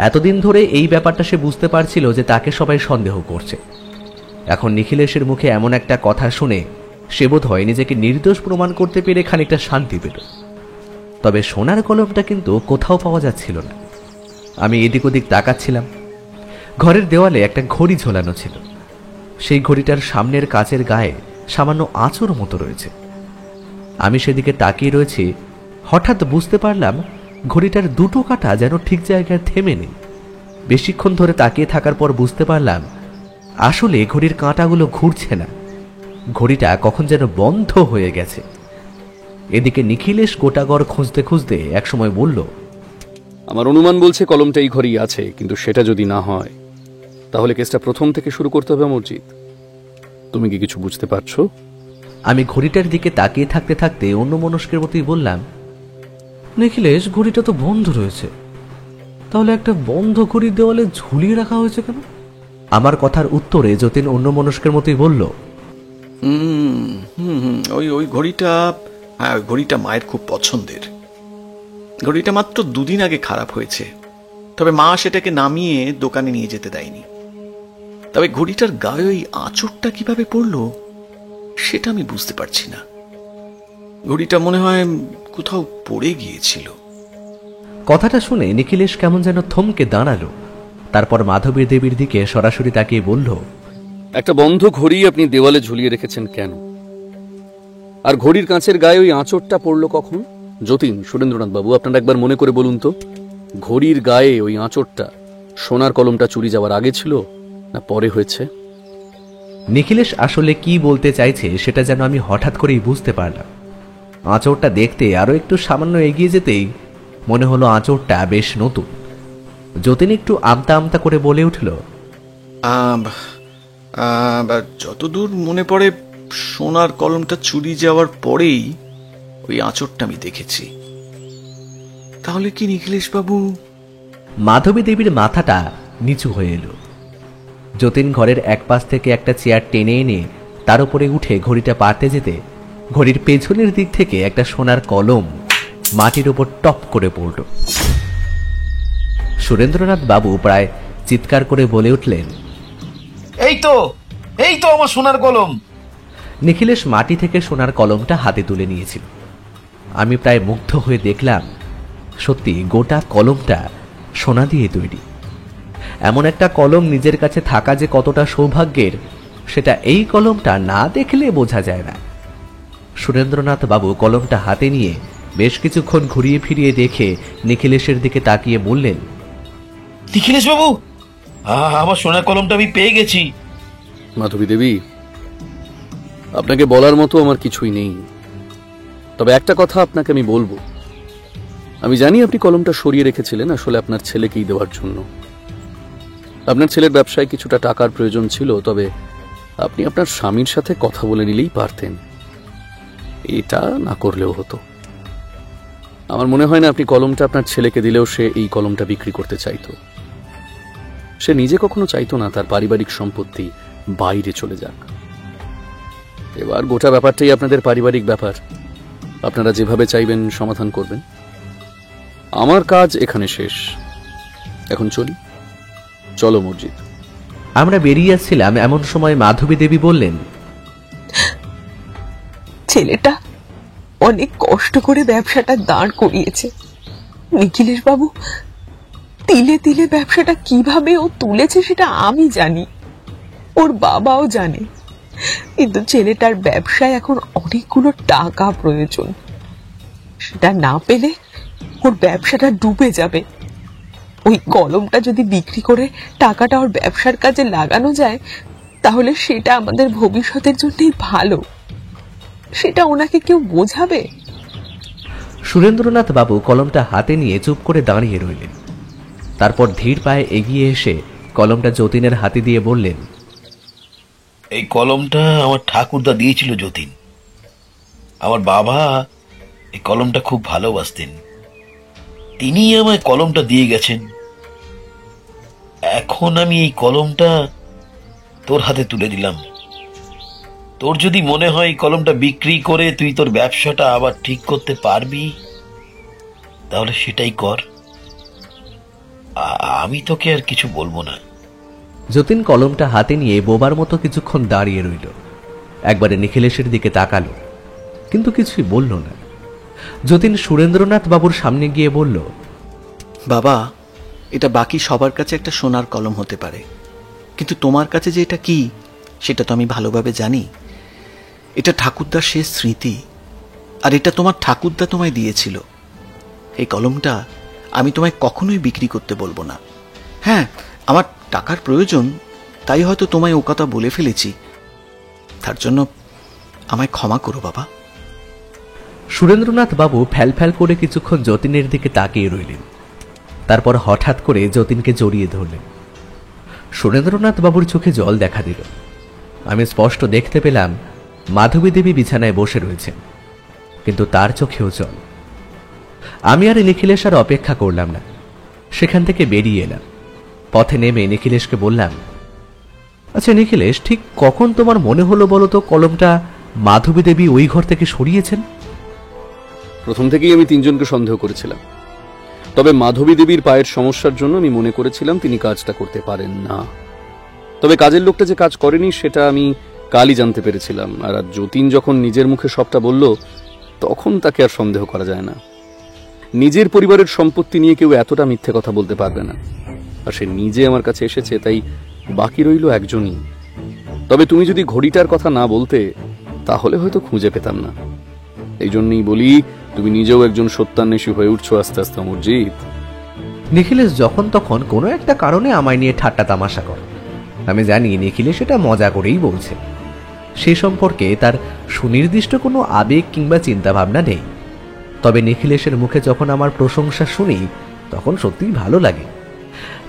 এতদিন ধরে এই ব্যাপারটা সে বুঝতে পারছিল যে তাকে সবাই সন্দেহ করছে। এখন নিখিলেশের মুখে এমন একটা কথা শুনে সে বোধ হয় নিজেকে নির্দোষ প্রমাণ করতে পেরে খানিকটা শান্তি পেল। তবে সোনার কলমটা কিন্তু কোথাও পাওয়া যাচ্ছিল না। আমি এদিক ওদিক তাকাচ্ছিলাম। ঘরের দেওয়ালে একটা ঘড়ি ঝোলানো ছিল। সেই ঘড়িটার সামনের কাচের গায়ে সামান্য আঁচড় মতো রয়েছে। আমি সেদিকে তাকিয়ে রয়েছি, হঠাৎ বুঝতে পারলাম ঘড়িটার দুটো কাঁটা যেন ঠিক জায়গায় থেমে নেই। বেশিক্ষণ ধরে তাকিয়ে থাকার পর বুঝতে পারলাম আসলে ঘড়ির কাঁটাগুলো ঘুরছে না, ঘড়িটা কখন যেন বন্ধ হয়ে গেছে। এদিকে নিখিলেশ গোটাগড় খুঁজতে খুঁজতে একসময় বলল, আমার অনুমান বলছে কলমটা এই ঘরেই আছে, কিন্তু সেটা যদি না হয় তাহলে কেসটা প্রথম থেকে শুরু করতে হবে অমরজিৎ। তুমি কি কিছু বুঝতে পারছো? আমি ঘড়িটার দিকে তাকিয়ে থাকতে থাকতে অন্যমনস্কের মতোই বললাম, নিখিলেশ, ঘড়িটা তো বন্ধ রয়েছে, তাহলে একটা বন্ধ ঘড়ির দেওয়ালে ঝুলিয়ে রাখা হয়েছে কেন? আমার কথার উত্তরে যতীন অন্যমনস্কের মতোই বলল, ওই ঘড়িটা, হ্যাঁ, ওই ঘড়িটা মায়ের খুব পছন্দের। ঘড়িটা মাত্র 2 দিন আগে খারাপ হয়েছে, তবে মা সেটাকে নামিয়ে দোকানে নিয়ে যেতে দেয়নি। তবে ঘড়িটার গায়ে ওই আঁচড়টা কিভাবে পড়লো সেটা আমি বুঝতে পারছি না। ঘড়িটা মনে হয় কোথাও পড়ে গিয়েছিল। কথাটা শুনে নিখিলেশ কেমন যেন থমকে দাঁড়ালো। তারপর মাধবী দেবীর দিকে সরাসরি তাকিয়ে বলল, একটা বন্ধ ঘড়ি আপনি দেওয়ালে ঝুলিয়ে রেখেছেন কেন? আর ঘড়ির কাঁচের গায়ে ওই আঁচড়টা পড়লো কখন? যতীন, সুরেন্দ্রনাথ বাবু, আপনারা একবার মনে করে বলুন তো, ঘড়ির গায়ে ওই আঁচড়টা সোনার কলমটা চুরি যাওয়ার আগে ছিল না পরে হয়েছে? নিখিলেশ আসলে কি বলতে চাইছে সেটা যেন আমি হঠাৎ করেই বুঝতে পারলাম। আঁচড়টা দেখতে আরো একটু সামান্য এগিয়ে যেতেই মনে হলো আঁচড়টা বেশ নতুন। যতীন একটু আমতা আমতা করে বলে উঠল, যতদূর মনে পড়ে সোনার কলমটা চুরি যাওয়ার পরেই ওই আঁচড়টা আমি দেখেছি। তাহলে কি নিখিলেশ বাবু? মাধবী দেবীর মাথাটা নিচু হয়ে এলো। যতীন ঘরের এক পাশ থেকে একটা চেয়ার টেনে এনে তার উপরে উঠে ঘড়িটা পাতে যেতে ঘড়ির পেছনের দিক থেকে একটা সোনার কলম মাটির উপর টপ করে পড়ল। সুরেন্দ্রনাথ বাবু প্রায় চিৎকার করে বলে উঠলেন, এই তো আমার সোনার কলম। নিখিলেশ মাটি থেকে সোনার কলমটা হাতে তুলে নিয়েছিল। আমি প্রায় মুগ্ধ হয়ে দেখলাম, সত্যি গোটা কলমটা সোনা দিয়ে তৈরি। এমন একটা কলম নিজের কাছে থাকা যে কতটা সৌভাগ্যের সেটা এই কলমটা না দেখলে বোঝা যায় না। সুরেন্দ্রনাথ বাবু কলমটা হাতে নিয়ে বেশ কিছুক্ষণ ঘুরিয়ে ফিরিয়ে দেখে নিখিলেশের দিকে তাকিয়ে বললেন, নিখিলেশ বাবু, আমার সোনার কলমটা আমি পেয়ে গেছি। মাধবী দেবী, আপনাকে বলার মতো আমার কিছুই নেই, তবে একটা কথা আপনাকে আমি বলবো। আমি জানি আপনি কলমটা সরিয়ে রেখেছিলেন আসলে আপনার ছেলেকেই দেওয়ার জন্য। আপনার ছেলের ব্যবসায় কিছুটা টাকার প্রয়োজন ছিল, তবে আপনি আপনার স্বামীর সাথে কথা বলে নিলেই পারতেন। এটা না করলেও হতো। আমার মনে হয় না আপনি কলমটা আপনার ছেলেকে দিলেও সে এই কলমটা বিক্রি করতে চাইতো। সে নিজে কখনো চাইতো না তার পারিবারিক সম্পত্তি বাইরে চলে যাক। এবার গোটা ব্যাপারটাই আপনাদের পারিবারিক ব্যাপার, আপনারা যেভাবে চাইবেন সমাধান করবেন। আমার কাজ এখানে শেষ, এখন চলো মসজিদ। আমরা বেরিয়ে আসছিলাম, এমন সময় মাধবী দেবী বললেন, ছেলেটা অনেক কষ্ট করে ব্যবসাটা দাঁড় করিয়েছে, নিখিলেশ বাবু তিলে তিলে ব্যবসাটা কিভাবে ও তুলেছে সেটা আমি জানি, ওর বাবাও জানে, কিন্তু ছেলেটার ব্যবসায় এখন অনেকগুলো টাকা প্রয়োজন। সেটা না পেলে ওর ব্যবসাটা ডুবে যাবে। ওই কলমটা যদি বিক্রি করে টাকাটা ওর ব্যবসার কাজে লাগানো যায়, তাহলে সেটা আমাদের ভবিষ্যতের জন্যই ভালো। সেটা ওনাকে কেউ বোঝাবে? সুরেন্দ্রনাথ বাবু কলমটা হাতে নিয়ে চুপ করে দাঁড়িয়ে রইলেন। তারপর ধীর পায়ে এগিয়ে এসে কলমটা যতীনের হাতে দিয়ে বললেন, এই কলমটা আমার ঠাকুরদা দিয়েছিল যতীন। আমার বাবা এই কলমটা খুব ভালোবাসতেন, তিনি আমায় কলমটা দিয়ে গেছেন। এখন আমি এই কলমটা তোর হাতে তুলে দিলাম। তোর যদি মনে হয় এই কলমটা বিক্রি করে তুই তোর ব্যবসাটা আবার ঠিক করতে পারবি, তাহলে সেটাই কর। আমি তোকে আর কিছু বলবো না। যতীন কলমটা হাতে নিয়ে বোবার মতো কিছুক্ষণ দাঁড়িয়ে রইল। একবারে নিখিলেশের দিকে তাকালো, কিন্তু কিছুই বলল না। যতীন সুরেন্দ্রনাথ বাবুর সামনে গিয়ে বলল, বাবা, এটা বাকি সবার কাছে একটা সোনার কলম হতে পারে, কিন্তু তোমার কাছে যে এটা কি সেটা তো আমি ভালোভাবে জানি। এটা ঠাকুরদার শেষ স্মৃতি, আর এটা তোমার ঠাকুরদা তোমায় দিয়েছিল। এই কলমটা আমি তোমায় কখনোই বিক্রি করতে বলবো না। হ্যাঁ, আমার টাকার প্রয়োজন, তাই হয়তো তোমায় ও কথা বলে ফেলেছি। তার জন্য আমায় ক্ষমা করো বাবা। সুরেন্দ্রনাথ বাবু ফ্যাল করে কিছুক্ষণ যতীনের দিকে তাকিয়ে রইলেন। তারপর হঠাৎ করে যতীনকে জড়িয়ে ধরলেন। সুরেন্দ্রনাথ বাবুর চোখে জল দেখা দিল। আমি স্পষ্ট দেখতে পেলাম মাধবী দেবী বিছানায় বসে রয়েছেন, কিন্তু তার চোখেও জল। আমি আর নিখিলেশ আর অপেক্ষা করলাম না, সেখান থেকে বেরিয়ে এলাম। পথে নেমে নিখিলেশকে বললাম, আচ্ছা নিখিলেশ, ঠিক কখন তোমার মনে হলো বলো তো কলমটা মাধবী দেবী ওই ঘর থেকে সরিয়েছেন? প্রথম থেকেই আমি তিনজনকে সন্দেহ করেছিলাম, তবে মাধবী দেবীর পায়ের সমস্যার জন্য আমি মনে করেছিলাম তিনি কাজটা করতে পারেন না। তবে কাজের লোকটা যে কাজ করেনি সেটা আমি কালই জানতে পেরেছিলাম। আর যতীন যখন নিজের মুখে সবটা বলল, তখন তাকে আর সন্দেহ করা যায় না। নিজের পরিবারের সম্পত্তি নিয়ে কেউ এতটা মিথ্যে কথা বলতে পারবে না। আর সে নিজে আমার কাছে এসেছে, তাই বাকি রইল একজনই। তবে তুমি যদি ঘড়িটার কথা না বলতে, তাহলে হয়তো খুঁজে পেতাম না। এই জন্যই বলি, তুমি নিজেও একজন সত্যান্বেষী হয়ে উঠছো আস্তে আস্তে অমরজিৎ। নিখিলেশ যখন তখন কোনো একটা কারণে আমায় নিয়ে ঠাট্টা তামাশা করে। আমি জানি নিখিলেশ এটা মজা করেই বলছে। সে সম্পর্কে তার সুনির্দিষ্ট কোনো আবেগ কিংবা চিন্তা ভাবনা নেই। তবে নিখিলেশের মুখে যখন আমার প্রশংসা শুনি, তখন সত্যিই ভালো লাগে।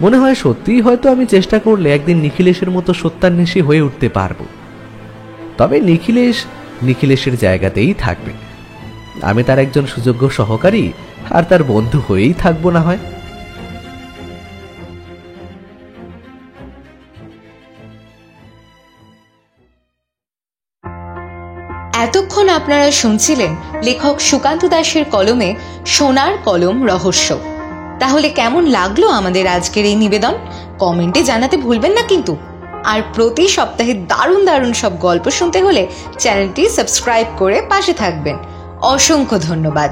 মনে হয় সত্যিই হয়তো আমি চেষ্টা করলে একদিন নিখিলেশের মতো সত্যান্বেষী হয়ে উঠতে পারবো। তবে নিখিলেশের জায়গাতেই থাকবে। আমি তার একজন সুযোগ্য সহকারী আর তার বন্ধু হয়েই থাকবো না হয়। এতক্ষণ আপনারা শুনছিলেন লেখক সুকান্ত দাশের কলমে সোনার কলম রহস্য। তাহলে কেমন লাগলো আমাদের আজকের এই নিবেদন? কমেন্টে জানাতে ভুলবেন না কিন্তু। আর প্রতি সপ্তাহে দারুণ দারুণ সব গল্প শুনতে হলে চ্যানেলটি সাবস্ক্রাইব করে পাশে থাকবেন। অসংখ্য ধন্যবাদ।